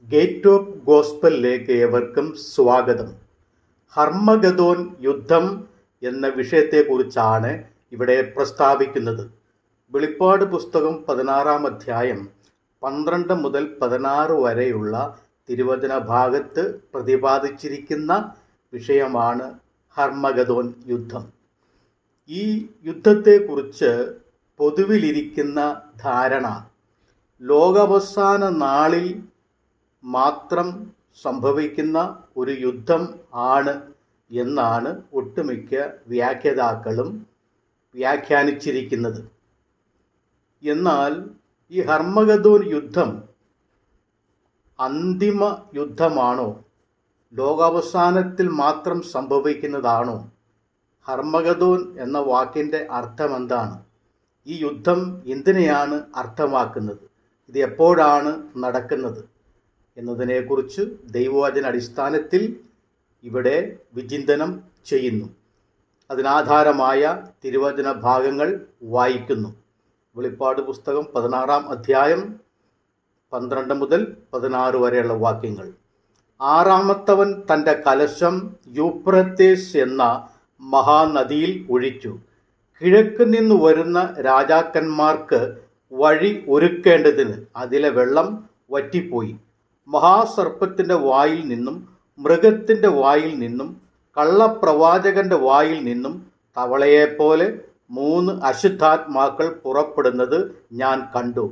Gate of ഗോസ്പലിലേക്ക് ഏവർക്കും സ്വാഗതം. ഹർമഗദോൻ യുദ്ധം എന്ന വിഷയത്തെക്കുറിച്ചാണ് ഇവിടെ പ്രസ്താവിക്കുന്നത്. വെളിപ്പാട് പുസ്തകം 16-ാം അധ്യായം 12 മുതൽ 16 വരെയുള്ള തിരുവചന ഭാഗത്ത് പ്രതിപാദിച്ചിരിക്കുന്ന വിഷയമാണ് ഹർമഗദോൻ യുദ്ധം. ഈ യുദ്ധത്തെക്കുറിച്ച് പൊതുവിലിരിക്കുന്ന ധാരണ ലോകാവസാന നാളിൽ മാത്രം സംഭവിക്കുന്ന ഒരു യുദ്ധം ആണ് എന്നാണ് ഒട്ടുമിക്ക വ്യാഖ്യാതാക്കളും വ്യാഖ്യാനിച്ചിരിക്കുന്നത്. എന്നാൽ ഈ ഹർമഗദോൻ യുദ്ധം അന്തിമ യുദ്ധമാണോ, ലോകാവസാനത്തിൽ മാത്രം സംഭവിക്കുന്നതാണോ? ഹർമഗദോൻ എന്ന വാക്കിൻ്റെ അർത്ഥം എന്താണ്? ഈ യുദ്ധം എന്തിനെയാണ് അർത്ഥമാക്കുന്നത്? ഇത് എപ്പോഴാണ് നടക്കുന്നത് എന്നതിനെക്കുറിച്ച് ദൈവവചന അടിസ്ഥാനത്തിൽ ഇവിടെ വിചിന്തനം ചെയ്യുന്നു. അതിനാധാരമായ തിരുവചന ഭാഗങ്ങൾ വായിക്കുന്നു. വെളിപ്പാട് പുസ്തകം 16-ാം അധ്യായം 12 മുതൽ 16 വരെയുള്ള വാക്യങ്ങൾ. ആറാമത്തവൻ തൻ്റെ കലശം യൂഫ്രട്ടീസ് എന്ന മഹാനദിയിൽ ഒഴിച്ചു. കിഴക്ക് നിന്ന് വരുന്ന രാജാക്കന്മാർക്ക് വഴി ഒരുക്കേണ്ടതിന് അതിലെ വെള്ളം വറ്റിപ്പോയി. മഹാസർപ്പത്തിൻ്റെ വായിൽ നിന്നും മൃഗത്തിൻ്റെ വായിൽ നിന്നും കള്ളപ്രവാചകൻ്റെ വായിൽ നിന്നും തവളയെപ്പോലെ 3 അശുദ്ധാത്മാക്കൾ പുറപ്പെടുന്നത് ഞാൻ കണ്ടു.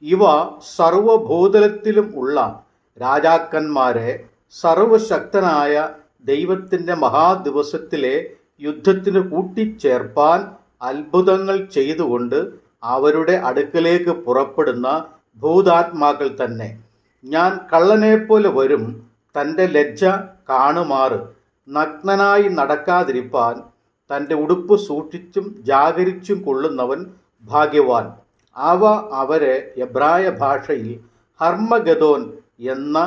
ഇവ സർവഭൂതലത്തിലും ഉള്ള രാജാക്കന്മാരെ സർവശക്തനായ ദൈവത്തിൻ്റെ മഹാദിവസത്തിലെ യുദ്ധത്തിന് കൂട്ടിച്ചേർപ്പാൻ അത്ഭുതങ്ങൾ ചെയ്തുകൊണ്ട് അവരുടെ അടുക്കലേക്ക് പുറപ്പെടുന്ന ഭൂതാത്മാക്കൾ തന്നെ. ഞാൻ കള്ളനെപ്പോലെ വരും. തൻ്റെ ലജ്ജ കാണുമാറ് നഗ്നനായി നടക്കാതിരിപ്പാൻ തൻ്റെ ഉടുപ്പ് സൂക്ഷിച്ചും ജാഗരിച്ചും കൊള്ളുന്നവൻ ഭാഗ്യവാൻ. അവരെ എബ്രായ ഭാഷയിൽ ഹർമഗദോൻ എന്ന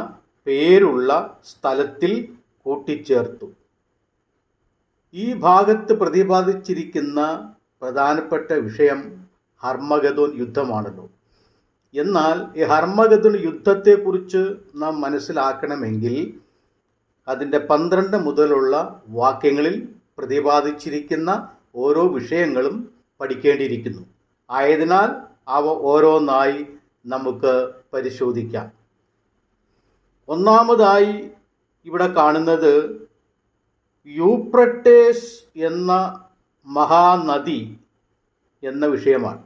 പേരുള്ള സ്ഥലത്തിൽ കൂട്ടിച്ചേർത്തു. ഈ ഭാഗത്ത് പ്രതിപാദിച്ചിരിക്കുന്ന പ്രധാനപ്പെട്ട വിഷയം ഹർമഗദോൻ യുദ്ധമാണല്ലോ. എന്നാൽ ഈ ഹർമഗദോൻ യുദ്ധത്തെക്കുറിച്ച് നാം മനസ്സിലാക്കണമെങ്കിൽ അതിൻ്റെ 12 മുതലുള്ള വാക്യങ്ങളിൽ പ്രതിപാദിച്ചിരിക്കുന്ന ഓരോ വിഷയങ്ങളും പഠിക്കേണ്ടിയിരിക്കുന്നു. ആയതിനാൽ അവ ഓരോന്നായി നമുക്ക് പരിശോധിക്കാം. ഒന്നാമതായി ഇവിടെ കാണുന്നത് യൂഫ്രട്ടീസ് എന്ന മഹാനദി എന്ന വിഷയമാണ്.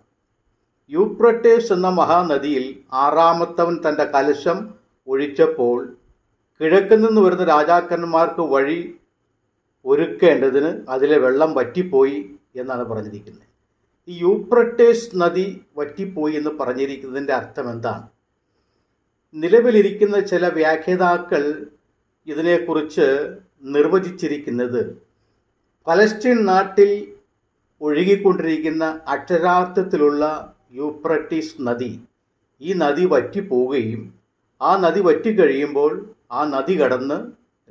യൂഫ്രട്ടീസ് എന്ന മഹാനദിയിൽ ആറാമത്തവൻ തൻ്റെ കലശം ഒഴിച്ചപ്പോൾ കിഴക്ക് നിന്ന് വരുന്ന രാജാക്കന്മാർക്ക് വഴി ഒരുക്കേണ്ടതിന് അതിലെ വെള്ളം വറ്റിപ്പോയി എന്നാണ് പറഞ്ഞിരിക്കുന്നത്. ഈ യൂഫ്രട്ടീസ് നദി വറ്റിപ്പോയി എന്ന് പറഞ്ഞിരിക്കുന്നതിൻ്റെ അർത്ഥം എന്താണ്? നിലവിലിരിക്കുന്ന ചില വ്യാഖ്യാതാക്കൾ ഇതിനെക്കുറിച്ച് നിർവചിച്ചിരിക്കുന്നത് പലസ്തീൻ നാട്ടിൽ ഒഴുകിക്കൊണ്ടിരിക്കുന്ന അക്ഷരാർത്ഥത്തിലുള്ള യൂഫ്രട്ടീസ് നദി, ഈ നദി വറ്റിപ്പോവുകയും ആ നദി വറ്റിക്കഴിയുമ്പോൾ ആ നദി കടന്ന്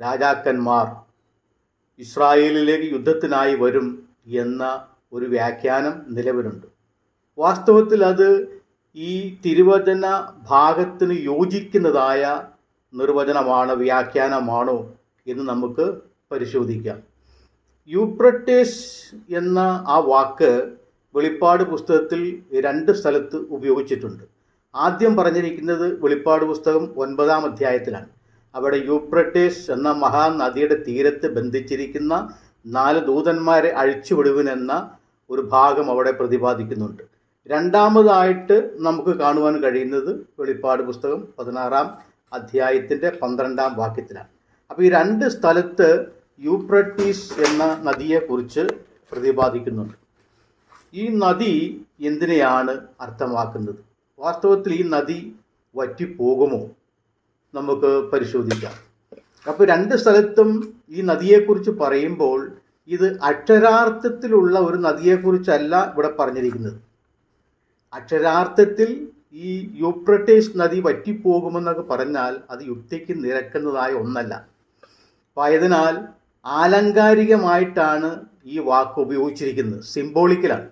രാജാക്കന്മാർ ഇസ്രായേലിലേക്ക് യുദ്ധത്തിനായി വരും എന്ന ഒരു വ്യാഖ്യാനം നിലവിലുണ്ട്. വാസ്തവത്തിൽ അത് ഈ തിരുവചന ഭാഗത്തിന് യോജിക്കുന്നതായ നിർവചനമാണ്, വ്യാഖ്യാനമാണോ എന്ന് നമുക്ക് പരിശോധിക്കാം. യൂഫ്രട്ടീസ് എന്ന ആ വാക്ക് വെളിപ്പാട് പുസ്തകത്തിൽ 2 സ്ഥലത്ത് ഉപയോഗിച്ചിട്ടുണ്ട്. ആദ്യം പറഞ്ഞിരിക്കുന്നത് വെളിപ്പാട് പുസ്തകം 9-ാം അധ്യായത്തിലാണ്. അവിടെ യൂഫ്രട്ടീസ് എന്ന മഹാനദിയുടെ തീരത്ത് ബന്ധിച്ചിരിക്കുന്ന 4 ദൂതന്മാരെ അഴിച്ചുവിടുവിനെന്ന ഒരു ഭാഗം അവിടെ പ്രതിപാദിക്കുന്നുണ്ട്. രണ്ടാമതായിട്ട് നമുക്ക് കാണുവാൻ കഴിയുന്നത് വെളിപ്പാട് പുസ്തകം 16-ാം അധ്യായത്തിൻ്റെ 12-ാം വാക്യത്തിലാണ്. അപ്പോൾ ഈ 2 സ്ഥലത്ത് യൂഫ്രട്ടീസ് എന്ന നദിയെക്കുറിച്ച് പ്രതിപാദിക്കുന്നുണ്ട്. ഈ നദി എന്തിനെയാണ് അർത്ഥമാക്കുന്നത്? വാസ്തവത്തിൽ ഈ നദി വറ്റിപ്പോകുമോ? നമുക്ക് പരിശോധിക്കാം. അപ്പോൾ 2 സ്ഥലത്തും ഈ നദിയെക്കുറിച്ച് പറയുമ്പോൾ ഇത് അക്ഷരാർത്ഥത്തിലുള്ള ഒരു നദിയെക്കുറിച്ചല്ല ഇവിടെ പറഞ്ഞിരിക്കുന്നത്. അക്ഷരാർത്ഥത്തിൽ ഈ യൂഫ്രട്ടീസ് നദി വറ്റിപ്പോകുമെന്നൊക്കെ പറഞ്ഞാൽ അത് യുക്തിക്ക് നിരക്കുന്നതായ ഒന്നല്ല. ആയതിനാൽ ആലങ്കാരികമായിട്ടാണ് ഈ വാക്ക് ഉപയോഗിച്ചിരിക്കുന്നത്, സിംബോളിക്കലാണ്.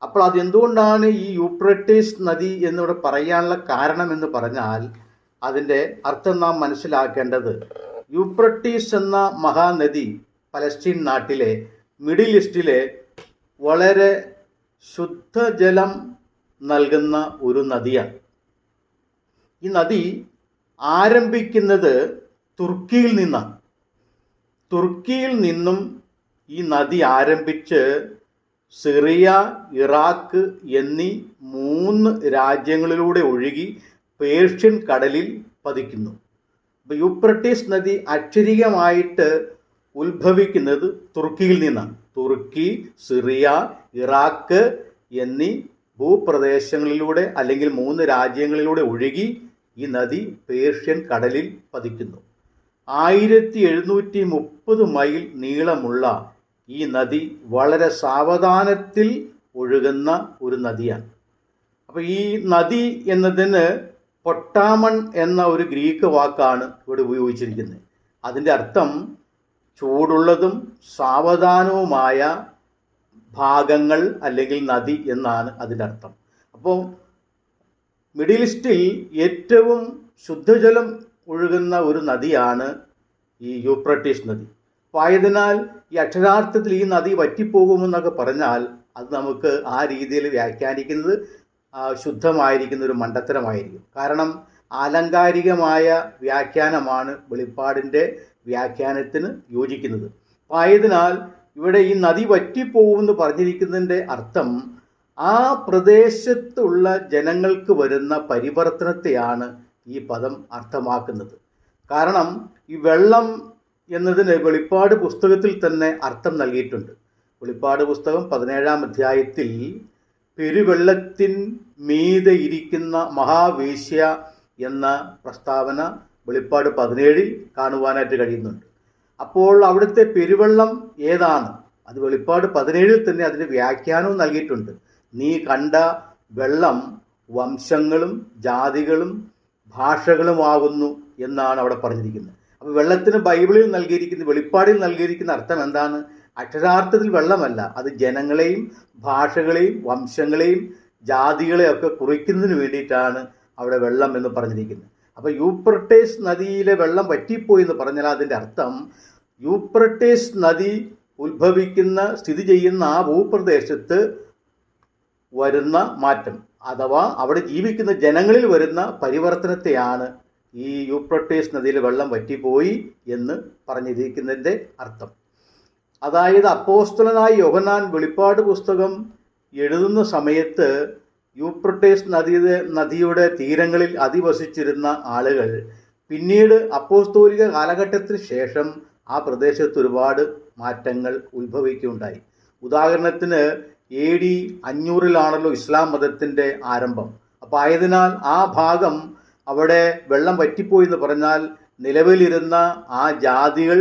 അപ്പോൾ അതെന്തുകൊണ്ടാണ് ഈ യൂഫ്രട്ടീസ് നദി എന്നിവിടെ പറയാനുള്ള കാരണം എന്ന് പറഞ്ഞാൽ അതിൻ്റെ അർത്ഥം നാം മനസ്സിലാക്കേണ്ടത്, യൂഫ്രട്ടീസ് എന്ന മഹാനദി പലസ്തീൻ നാട്ടിലെ മിഡിൽ ഈസ്റ്റിലെ വളരെ ശുദ്ധജലം നൽകുന്ന ഒരു നദിയാണ്. ഈ നദി ആരംഭിക്കുന്നത് തുർക്കിയിൽ നിന്നാണ്. തുർക്കിയിൽ നിന്നും ഈ നദി ആരംഭിച്ച് സിറിയ, ഇറാഖ് എന്നീ 3 രാജ്യങ്ങളിലൂടെ ഒഴുകി പേർഷ്യൻ കടലിൽ പതിക്കുന്നു. അപ്പോൾ യൂഫ്രട്ടീസ് നദി അക്ഷരികമായിട്ട് ഉത്ഭവിക്കുന്നത് തുർക്കിയിൽ നിന്നാണ്. തുർക്കി, സിറിയ, ഇറാഖ് എന്നീ ഭൂപ്രദേശങ്ങളിലൂടെ അല്ലെങ്കിൽ 3 രാജ്യങ്ങളിലൂടെ ഒഴുകി ഈ നദി പേർഷ്യൻ കടലിൽ പതിക്കുന്നു. 1730 മൈൽ നീളമുള്ള ഈ നദി വളരെ സാവധാനത്തിൽ ഒഴുകുന്ന ഒരു നദിയാണ്. അപ്പോൾ ഈ നദി എന്നതിന് പൊട്ടാമൺ എന്ന ഒരു ഗ്രീക്ക് വാക്കാണ് ഇവിടെ ഉപയോഗിച്ചിരിക്കുന്നത്. അതിൻ്റെ അർത്ഥം ചൂടുള്ളതും സാവധാനവുമായ ഭാഗങ്ങൾ അല്ലെങ്കിൽ നദി എന്നാണ് അതിൻ്റെ അർത്ഥം. അപ്പോൾ മിഡിൽ ഈസ്റ്റിൽ ഏറ്റവും ശുദ്ധജലം ഒഴുകുന്ന ഒരു നദിയാണ് ഈ യൂഫ്രട്ടീസ് നദി. അപ്പോൾ ആയതിനാൽ ഈ അക്ഷരാർത്ഥത്തിൽ ഈ നദി വറ്റിപ്പോകുമെന്നൊക്കെ പറഞ്ഞാൽ അത് നമുക്ക് ആ രീതിയിൽ വ്യാഖ്യാനിക്കുന്നത് ശുദ്ധമായിരിക്കുന്ന ഒരു മണ്ടത്തരമായിരിക്കും. കാരണം ആലങ്കാരികമായ വ്യാഖ്യാനമാണ് വെളിപ്പാടിൻ്റെ വ്യാഖ്യാനത്തിന് യോജിക്കുന്നത്. അപ്പോൾ ആയതിനാൽ ഇവിടെ ഈ നദി വറ്റിപ്പോകുമെന്ന് പറഞ്ഞിരിക്കുന്നതിൻ്റെ അർത്ഥം ആ പ്രദേശത്തുള്ള ജനങ്ങൾക്ക് വരുന്ന പരിവർത്തനത്തെയാണ് ഈ പദം അർത്ഥമാക്കുന്നത്. കാരണം ഈ വെള്ളം എന്നതിന് വെളിപ്പാട് പുസ്തകത്തിൽ തന്നെ അർത്ഥം നൽകിയിട്ടുണ്ട്. വെളിപ്പാട് പുസ്തകം 17-ാം അധ്യായത്തിൽ പെരുവെള്ളത്തിൻ മീതെ ഇരിക്കുന്ന മഹാവേശ്യ എന്ന പ്രസ്താവന വെളിപ്പാട് 17-ൽ കാണുവാനായിട്ട് കഴിയുന്നുണ്ട്. അപ്പോൾ അവിടുത്തെ പെരുവെള്ളം ഏതാണ്? അത് വെളിപ്പാട് 17-ൽ തന്നെ അതിന് വ്യാഖ്യാനവും നൽകിയിട്ടുണ്ട്. നീ കണ്ട വെള്ളം വംശങ്ങളും ജാതികളും ഭാഷകളുമാകുന്നു എന്നാണ് അവിടെ പറഞ്ഞിരിക്കുന്നത്. അപ്പോൾ വെള്ളത്തിന് ബൈബിളിൽ നൽകിയിരിക്കുന്ന, വെളിപ്പാടിൽ നൽകിയിരിക്കുന്ന അർത്ഥം എന്താണ്? അക്ഷരാർത്ഥത്തിൽ വെള്ളമല്ല, അത് ജനങ്ങളെയും ഭാഷകളെയും വംശങ്ങളെയും ജാതികളെയും ഒക്കെ കുറിക്കുന്നതിന് വേണ്ടിയിട്ടാണ് അവിടെ വെള്ളം എന്ന് പറഞ്ഞിരിക്കുന്നത്. അപ്പോൾ യൂഫ്രട്ടീസ് നദിയിലെ വെള്ളം വറ്റിപ്പോയി എന്ന് പറഞ്ഞാൽ അതിൻ്റെ അർത്ഥം യൂഫ്രട്ടീസ് നദി ഉത്ഭവിക്കുന്ന, സ്ഥിതി ചെയ്യുന്ന ആ ഭൂപ്രദേശത്ത് വരുന്ന മാറ്റം, അഥവാ അവിടെ ജീവിക്കുന്ന ജനങ്ങളിൽ വരുന്ന പരിവർത്തനത്തെയാണ് ഈ യൂഫ്രട്ടീസ് നദിയിൽ വെള്ളം വറ്റിപ്പോയി എന്ന് പറഞ്ഞിരിക്കുന്നതിൻ്റെ അർത്ഥം. അതായത് അപ്പോസ്തലനായ യോഹന്നാൻ വെളിപ്പാട് പുസ്തകം എഴുതുന്ന സമയത്ത് യൂഫ്രട്ടീസ് നദിയുടെ തീരങ്ങളിൽ അധിവസിച്ചിരുന്ന ആളുകൾ പിന്നീട് അപ്പോസ്തോലിക കാലഘട്ടത്തിന് ശേഷം ആ പ്രദേശത്ത് ഒരുപാട് മാറ്റങ്ങൾ ഉത്ഭവിക്കുകയുണ്ടായി. ഉദാഹരണത്തിന് AD 500-ലാണല്ലോ ഇസ്ലാം മതത്തിൻ്റെ ആരംഭം. അപ്പോൾ ആയതിനാൽ ആ ഭാഗം അവിടെ വെള്ളം വറ്റിപ്പോയി എന്ന് പറഞ്ഞാൽ നിലവിലിരുന്ന ആ ജാതികൾ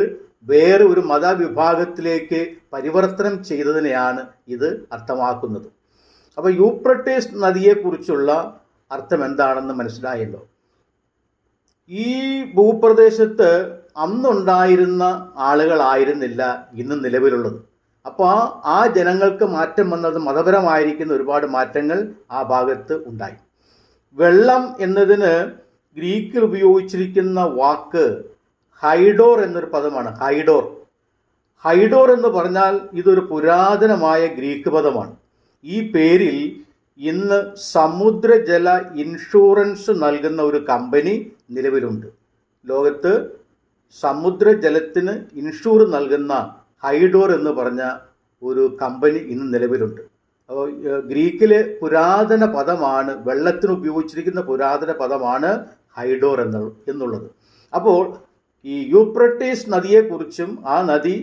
വേറെ ഒരു മതവിഭാഗത്തിലേക്ക് പരിവർത്തനം ചെയ്തതിനെയാണ് ഇത് അർത്ഥമാക്കുന്നത്. അപ്പോൾ യൂഫ്രട്ടീസ് നദിയെക്കുറിച്ചുള്ള അർത്ഥം എന്താണെന്ന് മനസ്സിലായല്ലോ. ഈ ഭൂപ്രദേശത്ത് അന്നുണ്ടായിരുന്ന ആളുകളായിരുന്നില്ല ഇന്ന് നിലവിലുള്ളത്. അപ്പോൾ ആ ജനങ്ങൾക്ക് മാറ്റം വന്നത് മതപരമായിരിക്കുന്ന ഒരുപാട് മാറ്റങ്ങൾ ആ ഭാഗത്ത് ഉണ്ടായി. വെള്ളം എന്നതിന് ഗ്രീക്കിൽ ഉപയോഗിച്ചിരിക്കുന്ന വാക്ക് ഹൈഡോർ എന്നൊരു പദമാണ്. ഹൈഡോർ എന്ന് പറഞ്ഞാൽ ഇതൊരു പുരാതനമായ ഗ്രീക്ക് പദമാണ്. ഈ പേരിൽ ഇന്ന് സമുദ്രജല ഇൻഷുറൻസ് നൽകുന്ന ഒരു കമ്പനി നിലവിലുണ്ട്. ലോകത്ത് സമുദ്രജലത്തിന് ഇൻഷൂർ നൽകുന്ന ഹൈഡോർ എന്ന് പറഞ്ഞ ഒരു കമ്പനി ഇന്ന് നിലവിലുണ്ട്. അപ്പോൾ ഗ്രീക്കിലെ പുരാതന പദമാണ്, വെള്ളത്തിന് ഉപയോഗിച്ചിരിക്കുന്ന പുരാതന പദമാണ് ഹൈഡോർ എന്നുള്ളത്. അപ്പോൾ ഈ യൂഫ്രട്ടീസ് നദിയെക്കുറിച്ചും ആ നദി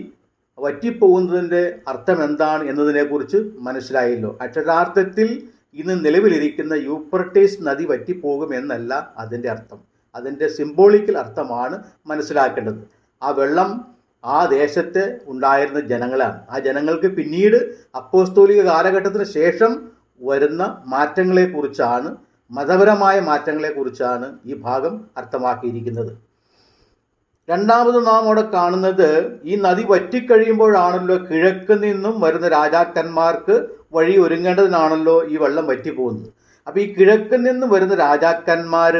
വറ്റിപ്പോകുന്നതിൻ്റെ അർത്ഥം എന്താണ് എന്നതിനെക്കുറിച്ച് മനസ്സിലായല്ലോ. അക്ഷരാർത്ഥത്തിൽ ഇന്ന് നിലവിലിരിക്കുന്ന യൂഫ്രട്ടീസ് നദി വറ്റിപ്പോകും എന്നല്ല അതിൻ്റെ അർത്ഥം. അതിൻ്റെ സിംബോളിക്കൽ അർത്ഥമാണ് മനസ്സിലാക്കേണ്ടത്. ആ വെള്ളം ആ ദേശത്ത് ഉണ്ടായിരുന്ന ജനങ്ങളാണ്. ആ ജനങ്ങൾക്ക് പിന്നീട് അപ്പോസ്തോലിക കാലഘട്ടത്തിന് ശേഷം വരുന്ന മാറ്റങ്ങളെക്കുറിച്ചാണ്, മതപരമായ മാറ്റങ്ങളെക്കുറിച്ചാണ് ഈ ഭാഗം അർത്ഥമാക്കിയിരിക്കുന്നത്. രണ്ടാമത് നാം അവിടെ കാണുന്നത്, ഈ നദി വറ്റിക്കഴിയുമ്പോഴാണല്ലോ കിഴക്ക് നിന്നും വരുന്ന രാജാക്കന്മാർക്ക് വഴി ഒരുങ്ങേണ്ടതിനാണല്ലോ ഈ വെള്ളം വറ്റിപ്പോകുന്നത്. അപ്പോൾ ഈ കിഴക്ക് നിന്നും വരുന്ന രാജാക്കന്മാർ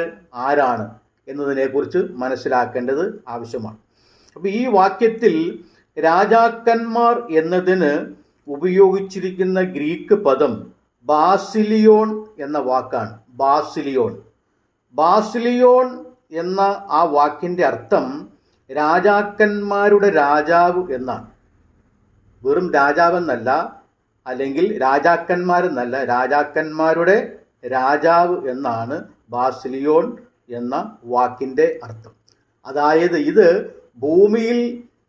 ആരാണ് എന്നതിനെക്കുറിച്ച് മനസ്സിലാക്കേണ്ടത് ആവശ്യമാണ്. അപ്പോൾ ഈ വാക്യത്തിൽ രാജാക്കന്മാർ എന്നതിന് ഉപയോഗിച്ചിരിക്കുന്ന ഗ്രീക്ക് പദം ബാസിലിയോൺ എന്ന വാക്കാണ്. ബാസിലിയോൺ എന്ന ആ വാക്കിൻ്റെ അർത്ഥം രാജാക്കന്മാരുടെ രാജാവ് എന്നാണ്. വെറും രാജാവെന്നല്ല, അല്ലെങ്കിൽ രാജാക്കന്മാരെന്നല്ല, രാജാക്കന്മാരുടെ രാജാവ് എന്നാണ് ബാസിലിയോൺ എന്ന വാക്കിൻ്റെ അർത്ഥം. അതായത് ഇത് ഭൂമിയിൽ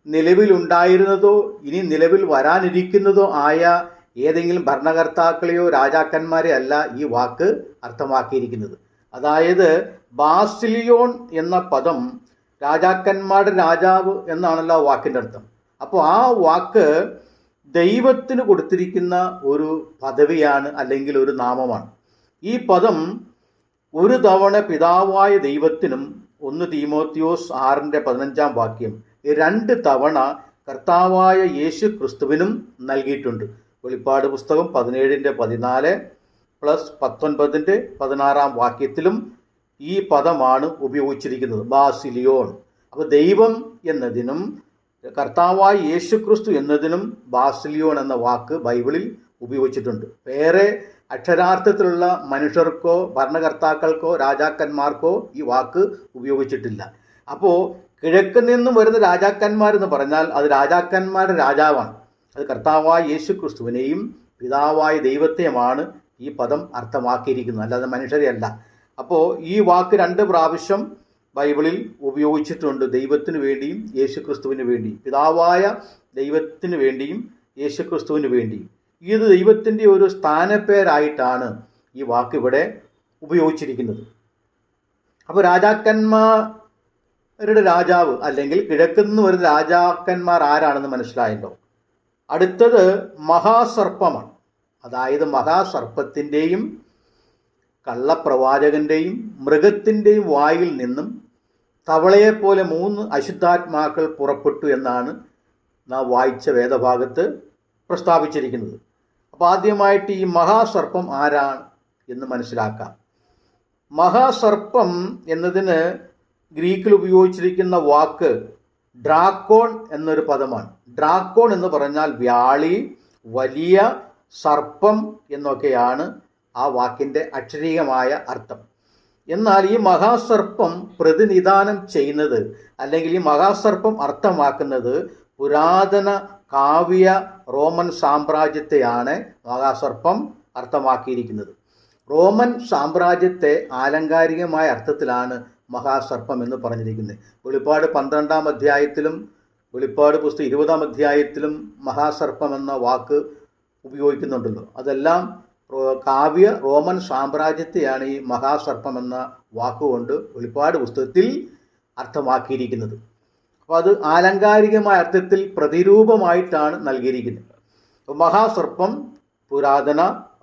നിലവിലുണ്ടായിരുന്നതോ ഇനി നിലവിൽ വരാനിരിക്കുന്നതോ ആയ ഏതെങ്കിലും ഭരണകർത്താക്കളെയോ രാജാക്കന്മാരെ അല്ല ഈ വാക്ക് അർത്ഥമാക്കിയിരിക്കുന്നത്. അതായത് ബാസിലിയോൺ എന്ന പദം രാജാക്കന്മാരുടെ രാജാവ് എന്നാണല്ലോ ആ വാക്കിൻ്റെ അർത്ഥം. അപ്പോൾ ആ വാക്ക് ദൈവത്തിന് കൊടുത്തിരിക്കുന്ന ഒരു പദവിയാണ്, അല്ലെങ്കിൽ ഒരു നാമമാണ്. ഈ പദം ഒരു തവണ പിതാവായ ദൈവത്തിനും 1 തീമോത്തിയോസ് 6:15 വാക്യം 2 തവണ കർത്താവായ യേശു ക്രിസ്തുവിനും നൽകിയിട്ടുണ്ട്. വെളിപ്പാട് പുസ്തകം 17:14 + 19:16 വാക്യത്തിലും ഈ പദമാണ് ഉപയോഗിച്ചിരിക്കുന്നത്, ബാസിലിയോൺ. അപ്പോൾ ദൈവം എന്നതിനും കർത്താവായ യേശു ക്രിസ്തു എന്നതിനും ബാസിലിയോൺ എന്ന വാക്ക് ബൈബിളിൽ ഉപയോഗിച്ചിട്ടുണ്ട്. വേറെ അക്ഷരാർത്ഥത്തിലുള്ള മനുഷ്യർക്കോ ഭരണകർത്താക്കൾക്കോ രാജാക്കന്മാർക്കോ ഈ വാക്ക് ഉപയോഗിച്ചിട്ടില്ല. അപ്പോൾ കിഴക്ക് നിന്നും വരുന്ന രാജാക്കന്മാരെന്ന് പറഞ്ഞാൽ അത് രാജാക്കന്മാരുടെ രാജാവാണ്. അത് കർത്താവായ യേശു ക്രിസ്തുവിനെയും പിതാവായ ദൈവത്തെയുമാണ് ഈ പദം അർത്ഥമാക്കിയിരിക്കുന്നത്, അല്ലാതെ മനുഷ്യരെയല്ല. അപ്പോൾ ഈ വാക്ക് 2 പ്രാവശ്യം ബൈബിളിൽ ഉപയോഗിച്ചിട്ടുണ്ട്, ദൈവത്തിന് വേണ്ടിയും യേശു ക്രിസ്തുവിന് വേണ്ടിയും. പിതാവായ ദൈവത്തിന് വേണ്ടിയും യേശു ക്രിസ്തുവിന് വേണ്ടിയും. ഇത് ദൈവത്തിൻ്റെ ഒരു സ്ഥാനപ്പേരായിട്ടാണ് ഈ വാക്ക് ഇവിടെ ഉപയോഗിച്ചിരിക്കുന്നത്. അപ്പോൾ രാജാക്കന്മാരുടെ രാജാവ്, അല്ലെങ്കിൽ കിഴക്കുനിന്ന് വരുന്ന രാജാക്കന്മാർ ആരാണെന്ന് മനസ്സിലായല്ലോ. അടുത്തത് മഹാസർപ്പമാണ്. അതായത് മഹാസർപ്പത്തിൻ്റെയും കള്ളപ്രവാചകൻ്റെയും മൃഗത്തിൻ്റെയും വായിൽ നിന്നും തവളയെപ്പോലെ 3 അശുദ്ധാത്മാക്കൾ പുറപ്പെട്ടു എന്നാണ് നാം വായിച്ച വേദഭാഗത്ത് പ്രസ്താവിച്ചിരിക്കുന്നത്. അപ്പോൾ ആദ്യമായിട്ട് ഈ മഹാസർപ്പം ആരാണ് എന്ന് മനസ്സിലാക്കാം. മഹാസർപ്പം എന്നതിന് ഗ്രീക്കിൽ ഉപയോഗിച്ചിരിക്കുന്ന വാക്ക് ഡ്രാക്കോൺ എന്നൊരു പദമാണ്. ഡ്രാക്കോൺ എന്ന് പറഞ്ഞാൽ വ്യാളി, വലിയ സർപ്പം എന്നൊക്കെയാണ് ആ വാക്കിൻ്റെ അക്ഷരീയമായ അർത്ഥം. എന്നാൽ ഈ മഹാസർപ്പം പ്രതിനിധാനം ചെയ്യുന്നത്, അല്ലെങ്കിൽ ഈ മഹാസർപ്പം അർത്ഥമാക്കുന്നത് പുരാതന കാവ്യ റോമൻ സാമ്രാജ്യത്തെയാണ് മഹാസർപ്പം അർത്ഥമാക്കിയിരിക്കുന്നത്. റോമൻ സാമ്രാജ്യത്തെ ആലങ്കാരികമായ അർത്ഥത്തിലാണ് മഹാസർപ്പം എന്ന് പറഞ്ഞിരിക്കുന്നത്. വെളിപ്പാട് 12-ാം അധ്യായത്തിലും വെളിപ്പാട് പുസ്തകം 20-ാം അധ്യായത്തിലും മഹാസർപ്പം എന്ന വാക്ക് ഉപയോഗിക്കുന്നുണ്ടല്ലോ. അതെല്ലാം കാവ്യ റോമൻ സാമ്രാജ്യത്തെയാണ് ഈ മഹാസർപ്പം എന്ന വാക്കുകൊണ്ട് വെളിപ്പാട് പുസ്തകത്തിൽ അർത്ഥമാക്കിയിരിക്കുന്നത്. അപ്പോൾ അത് ആലങ്കാരികമായ അർത്ഥത്തിൽ പ്രതിരൂപമായിട്ടാണ് നൽകിയിരിക്കുന്നത്. അപ്പോൾ മഹാസർപ്പം പുരാതന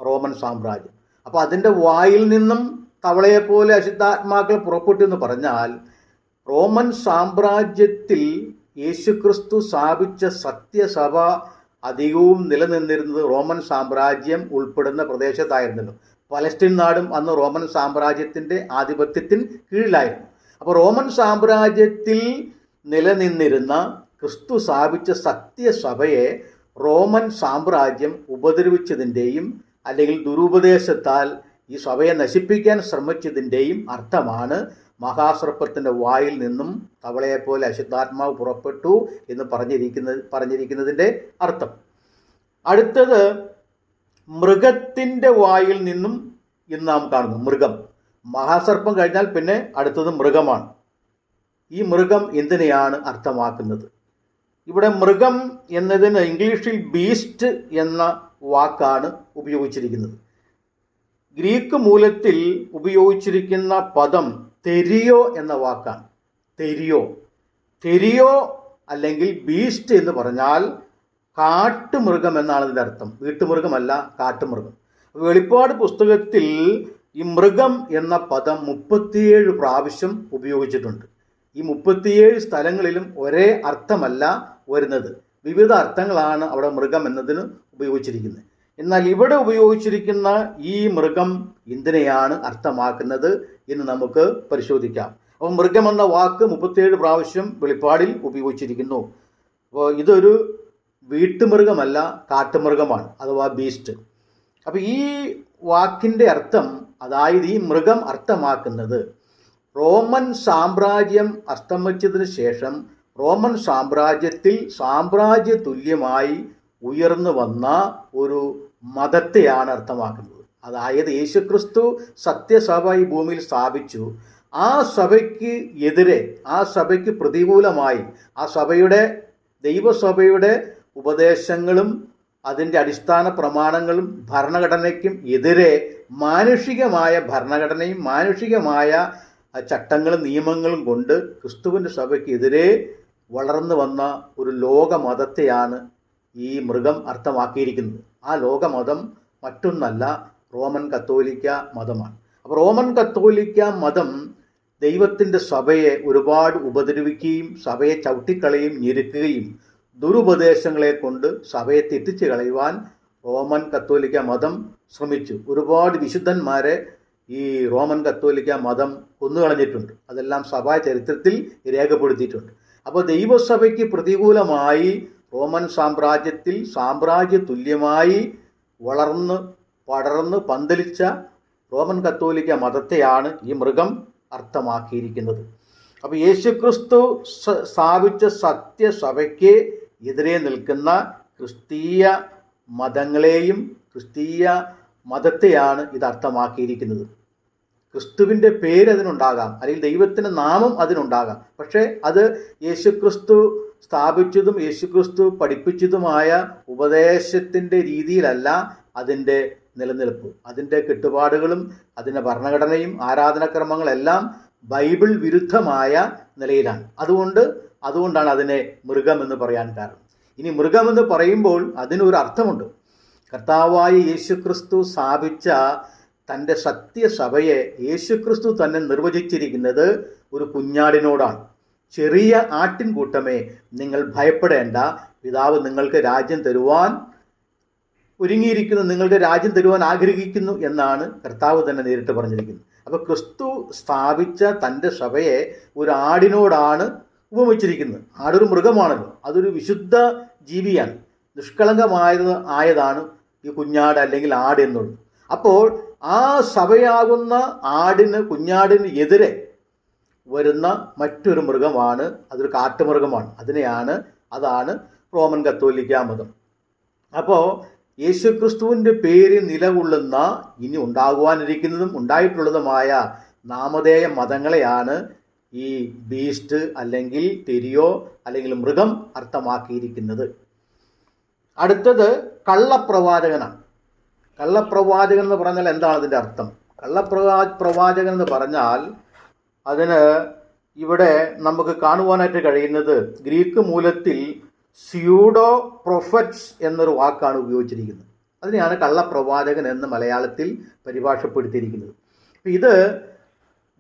റോമൻ സാമ്രാജ്യം. അപ്പോൾ അതിൻ്റെ വായിൽ നിന്നും തവളയെപ്പോലെ അശുദ്ധാത്മാക്കൾ പുറപ്പെട്ടു എന്ന് പറഞ്ഞാൽ റോമൻ സാമ്രാജ്യത്തിൽ യേശുക്രിസ്തു സ്ഥാപിച്ച സത്യസഭ അധികവും നിലനിന്നിരുന്നത് റോമൻ സാമ്രാജ്യം ഉൾപ്പെടുന്ന പ്രദേശത്തായിരുന്നല്ലോ. പലസ്തീൻ നാടും അന്ന് റോമൻ സാമ്രാജ്യത്തിൻ്റെ ആധിപത്യത്തിന് കീഴിലായിരുന്നു. അപ്പോൾ റോമൻ സാമ്രാജ്യത്തിൽ നിലനിന്നിരുന്ന ക്രിസ്തു സ്ഥാപിച്ച സത്യസഭയെ റോമൻ സാമ്രാജ്യം ഉപദ്രവിച്ചതിൻ്റെയും അല്ലെങ്കിൽ ദുരുപദേശത്താൽ ഈ സഭയെ നശിപ്പിക്കാൻ ശ്രമിച്ചതിൻ്റെയും അർത്ഥമാണ് വായിൽ നിന്നും തവളയെപ്പോലെ അശുദ്ധാത്മാവ് പുറപ്പെട്ടു എന്ന് പറഞ്ഞിരിക്കുന്നതിൻ്റെ അർത്ഥം. അടുത്തത് മൃഗത്തിൻ്റെ വായിൽ നിന്നും ഇന്ന് നാം കാണുന്നു. മൃഗം, മഹാസർപ്പം കഴിഞ്ഞാൽ പിന്നെ അടുത്തത് മൃഗമാണ്. ഈ മൃഗം എന്തിനെയാണ് അർത്ഥമാക്കുന്നത്? ഇവിടെ മൃഗം എന്നതിന് ഇംഗ്ലീഷിൽ ബീസ്റ്റ് എന്ന വാക്കാണ് ഉപയോഗിച്ചിരിക്കുന്നത്. ഗ്രീക്ക് മൂലത്തിൽ ഉപയോഗിച്ചിരിക്കുന്ന പദം തെരിയോ എന്ന വാക്കാണ്. തെരിയോ അല്ലെങ്കിൽ ബീസ്റ്റ് എന്ന് പറഞ്ഞാൽ കാട്ടുമൃഗം എന്നാണ് ഇതിൻ്റെ അർത്ഥം. വീട്ടുമൃഗമല്ല, കാട്ടുമൃഗം. വെളിപ്പാട് പുസ്തകത്തിൽ ഈ മൃഗം എന്ന പദം 37 പ്രാവശ്യം ഉപയോഗിച്ചിട്ടുണ്ട്. ഈ 37 സ്ഥലങ്ങളിലും ഒരേ അർത്ഥമല്ല വരുന്നത്, വിവിധ അർത്ഥങ്ങളാണ് അവിടെ മൃഗം എന്നതിന് ഉപയോഗിച്ചിരിക്കുന്നത്. എന്നാൽ ഇവിടെ ഉപയോഗിച്ചിരിക്കുന്ന ഈ മൃഗം എന്തിനെയാണ് അർത്ഥമാക്കുന്നത് എന്ന് നമുക്ക് പരിശോധിക്കാം. അപ്പോൾ മൃഗം എന്ന വാക്ക് 37 പ്രാവശ്യം വെളിപ്പാടിൽ ഉപയോഗിച്ചിരിക്കുന്നു. അപ്പോൾ ഇതൊരു വീട്ടുമൃഗമല്ല, കാട്ടുമൃഗമാണ്, അഥവാ ബീസ്റ്റ്. അപ്പോൾ ഈ വാക്കിൻ്റെ അർത്ഥം, അതായത് ഈ മൃഗം അർത്ഥമാക്കുന്നത് റോമൻ സാമ്രാജ്യം അസ്തമിച്ചതിന് ശേഷം റോമൻ സാമ്രാജ്യത്തിൽ സാമ്രാജ്യ തുല്യമായി ഉയർന്നു വന്ന ഒരു മതത്തെയാണ് അർത്ഥമാക്കുന്നത്. അതായത് യേശുക്രിസ്തു സത്യസഭ ഈ ഭൂമിയിൽ സ്ഥാപിച്ചു. ആ സഭയ്ക്ക് എതിരെ, ആ സഭയ്ക്ക് പ്രതികൂലമായി, ആ സഭയുടെ, ദൈവസഭയുടെ ഉപദേശങ്ങളും അതിൻ്റെ അടിസ്ഥാന പ്രമാണങ്ങളും ഭരണഘടനയ്ക്കും എതിരെ മാനുഷികമായ ഭരണഘടനയും മാനുഷികമായ ചട്ടങ്ങളും നിയമങ്ങളും കൊണ്ട് ക്രിസ്തുവിൻ്റെ സഭയ്ക്ക് എതിരെ വളർന്നു വന്ന ഒരു ലോകമതത്തെയാണ് ഈ മൃഗം അർത്ഥമാക്കിയിരിക്കുന്നത്. ആ ലോകമതം മറ്റൊന്നല്ല, റോമൻ കത്തോലിക്ക മതമാണ്. അപ്പോൾ റോമൻ കത്തോലിക്ക മതം ദൈവത്തിൻ്റെ സഭയെ ഒരുപാട് ഉപദ്രവിക്കുകയും സഭയെ ചവിട്ടിക്കളയും ഞെരുക്കുകയും ദുരുപദേശങ്ങളെ കൊണ്ട് സഭയെ തെറ്റിച്ച് കളയുവാൻ റോമൻ കത്തോലിക്ക മതം ശ്രമിച്ചു. ഒരുപാട് വിശുദ്ധന്മാരെ ഈ റോമൻ കത്തോലിക്ക മതം കൊന്നുകളഞ്ഞിട്ടുണ്ട്. അതെല്ലാം സഭാ ചരിത്രത്തിൽ രേഖപ്പെടുത്തിയിട്ടുണ്ട്. അപ്പോൾ ദൈവസഭയ്ക്ക് പ്രതികൂലമായി റോമൻ സാമ്രാജ്യത്തിൽ സാമ്രാജ്യ തുല്യമായി വളർന്ന് പടർന്ന് പന്തലിച്ച റോമൻ കത്തോലിക്ക മതത്തെയാണ് ഈ മൃഗം അർത്ഥമാക്കിയിരിക്കുന്നത്. അപ്പോൾ യേശുക്രിസ്തു സ്ഥാപിച്ച സത്യസഭയ്ക്ക് എതിരെ നിൽക്കുന്ന ക്രിസ്തീയ മതങ്ങളെയും ക്രിസ്തീയ മതത്തെയാണ് ഇത് അർത്ഥമാക്കിയിരിക്കുന്നത്. ക്രിസ്തുവിൻ്റെ പേര് അതിനുണ്ടാകാം, അല്ലെങ്കിൽ ദൈവത്തിൻ്റെ നാമം അതിനുണ്ടാകാം. പക്ഷേ അത് യേശുക്രിസ്തു സ്ഥാപിച്ചതും യേശുക്രിസ്തു പഠിപ്പിച്ചതുമായ ഉപദേശത്തിൻ്റെ രീതിയിലല്ല അതിൻ്റെ നിലനിൽപ്പ്. അതിൻ്റെ കെട്ടുപാടുകളും അതിൻ്റെ ഭരണഘടനയും ആരാധനാക്രമങ്ങളെല്ലാം ബൈബിൾ വിരുദ്ധമായ നിലയിലാണ്. അതുകൊണ്ടാണ് അതിനെ മൃഗമെന്ന് പറയാൻ കാരണം. ഇനി മൃഗമെന്ന് പറയുമ്പോൾ അതിനൊരു അർത്ഥമുണ്ട്. കർത്താവായ യേശുക്രിസ്തു സ്ഥാപിച്ച തൻ്റെ സത്യസഭയെ യേശുക്രിസ്തു തന്നെ നിർവചിച്ചിരിക്കുന്നത് ഒരു കുഞ്ഞാടിനോടാണ്. ചെറിയ ആട്ടിൻകൂട്ടമേ, നിങ്ങൾ ഭയപ്പെടേണ്ട, പിതാവ് നിങ്ങൾക്ക് രാജ്യം തരുവാൻ ഒരുങ്ങിയിരിക്കുന്നു, നിങ്ങൾക്ക് രാജ്യം തരുവാൻ ആഗ്രഹിക്കുന്നു എന്നാണ് കർത്താവ് തന്നെ നേരിട്ട് പറഞ്ഞിരിക്കുന്നത്. അപ്പോൾ ക്രിസ്തു സ്ഥാപിച്ച തൻ്റെ സഭയെ ഒരു ആടിനോടാണ് ഉപമിച്ചിരിക്കുന്നത്. ആടൊരു മൃഗമാണല്ലോ, അതൊരു വിശുദ്ധ ജീവിയാണ്, നിഷ്കളങ്കമായതാണ് ഈ കുഞ്ഞാട് അല്ലെങ്കിൽ ആട് എന്നുള്ളത്. അപ്പോൾ ആ സഭയാകുന്ന കുഞ്ഞാടിന് എതിരെ വരുന്ന മറ്റൊരു മൃഗമാണ്, അതൊരു കാട്ടുമൃഗമാണ്. അതാണ് റോമൻ കത്തോലിക്ക മതം. അപ്പോൾ യേശുക്രിസ്തുവിൻ്റെ പേര് നിലകൊള്ളുന്ന, ഇനി ഉണ്ടാകുവാനിരിക്കുന്നതും ഉണ്ടായിട്ടുള്ളതുമായ നാമധേയ മതങ്ങളെയാണ് ഈ ബീസ്റ്റ് അല്ലെങ്കിൽ തെരിയോ അല്ലെങ്കിൽ മൃഗം അർത്ഥമാക്കിയിരിക്കുന്നത്. അടുത്തത് കള്ളപ്രവാചകനാണ്. കള്ളപ്രവാചകൻ എന്ന് പറഞ്ഞാൽ എന്താണ് അതിൻ്റെ അർത്ഥം? പ്രവാചകൻ എന്ന് പറഞ്ഞാൽ അതിന് ഇവിടെ നമുക്ക് കാണുവാനായിട്ട് കഴിയുന്നത് ഗ്രീക്ക് മൂലത്തിൽ സ്യൂഡോ പ്രൊഫറ്റ്സ് എന്നൊരു വാക്കാണ് ഉപയോഗിച്ചിരിക്കുന്നത്. അതിനെയാണ് കള്ളപ്രവാചകൻ എന്ന് മലയാളത്തിൽ പരിഭാഷപ്പെടുത്തിയിരിക്കുന്നത്. ഇത്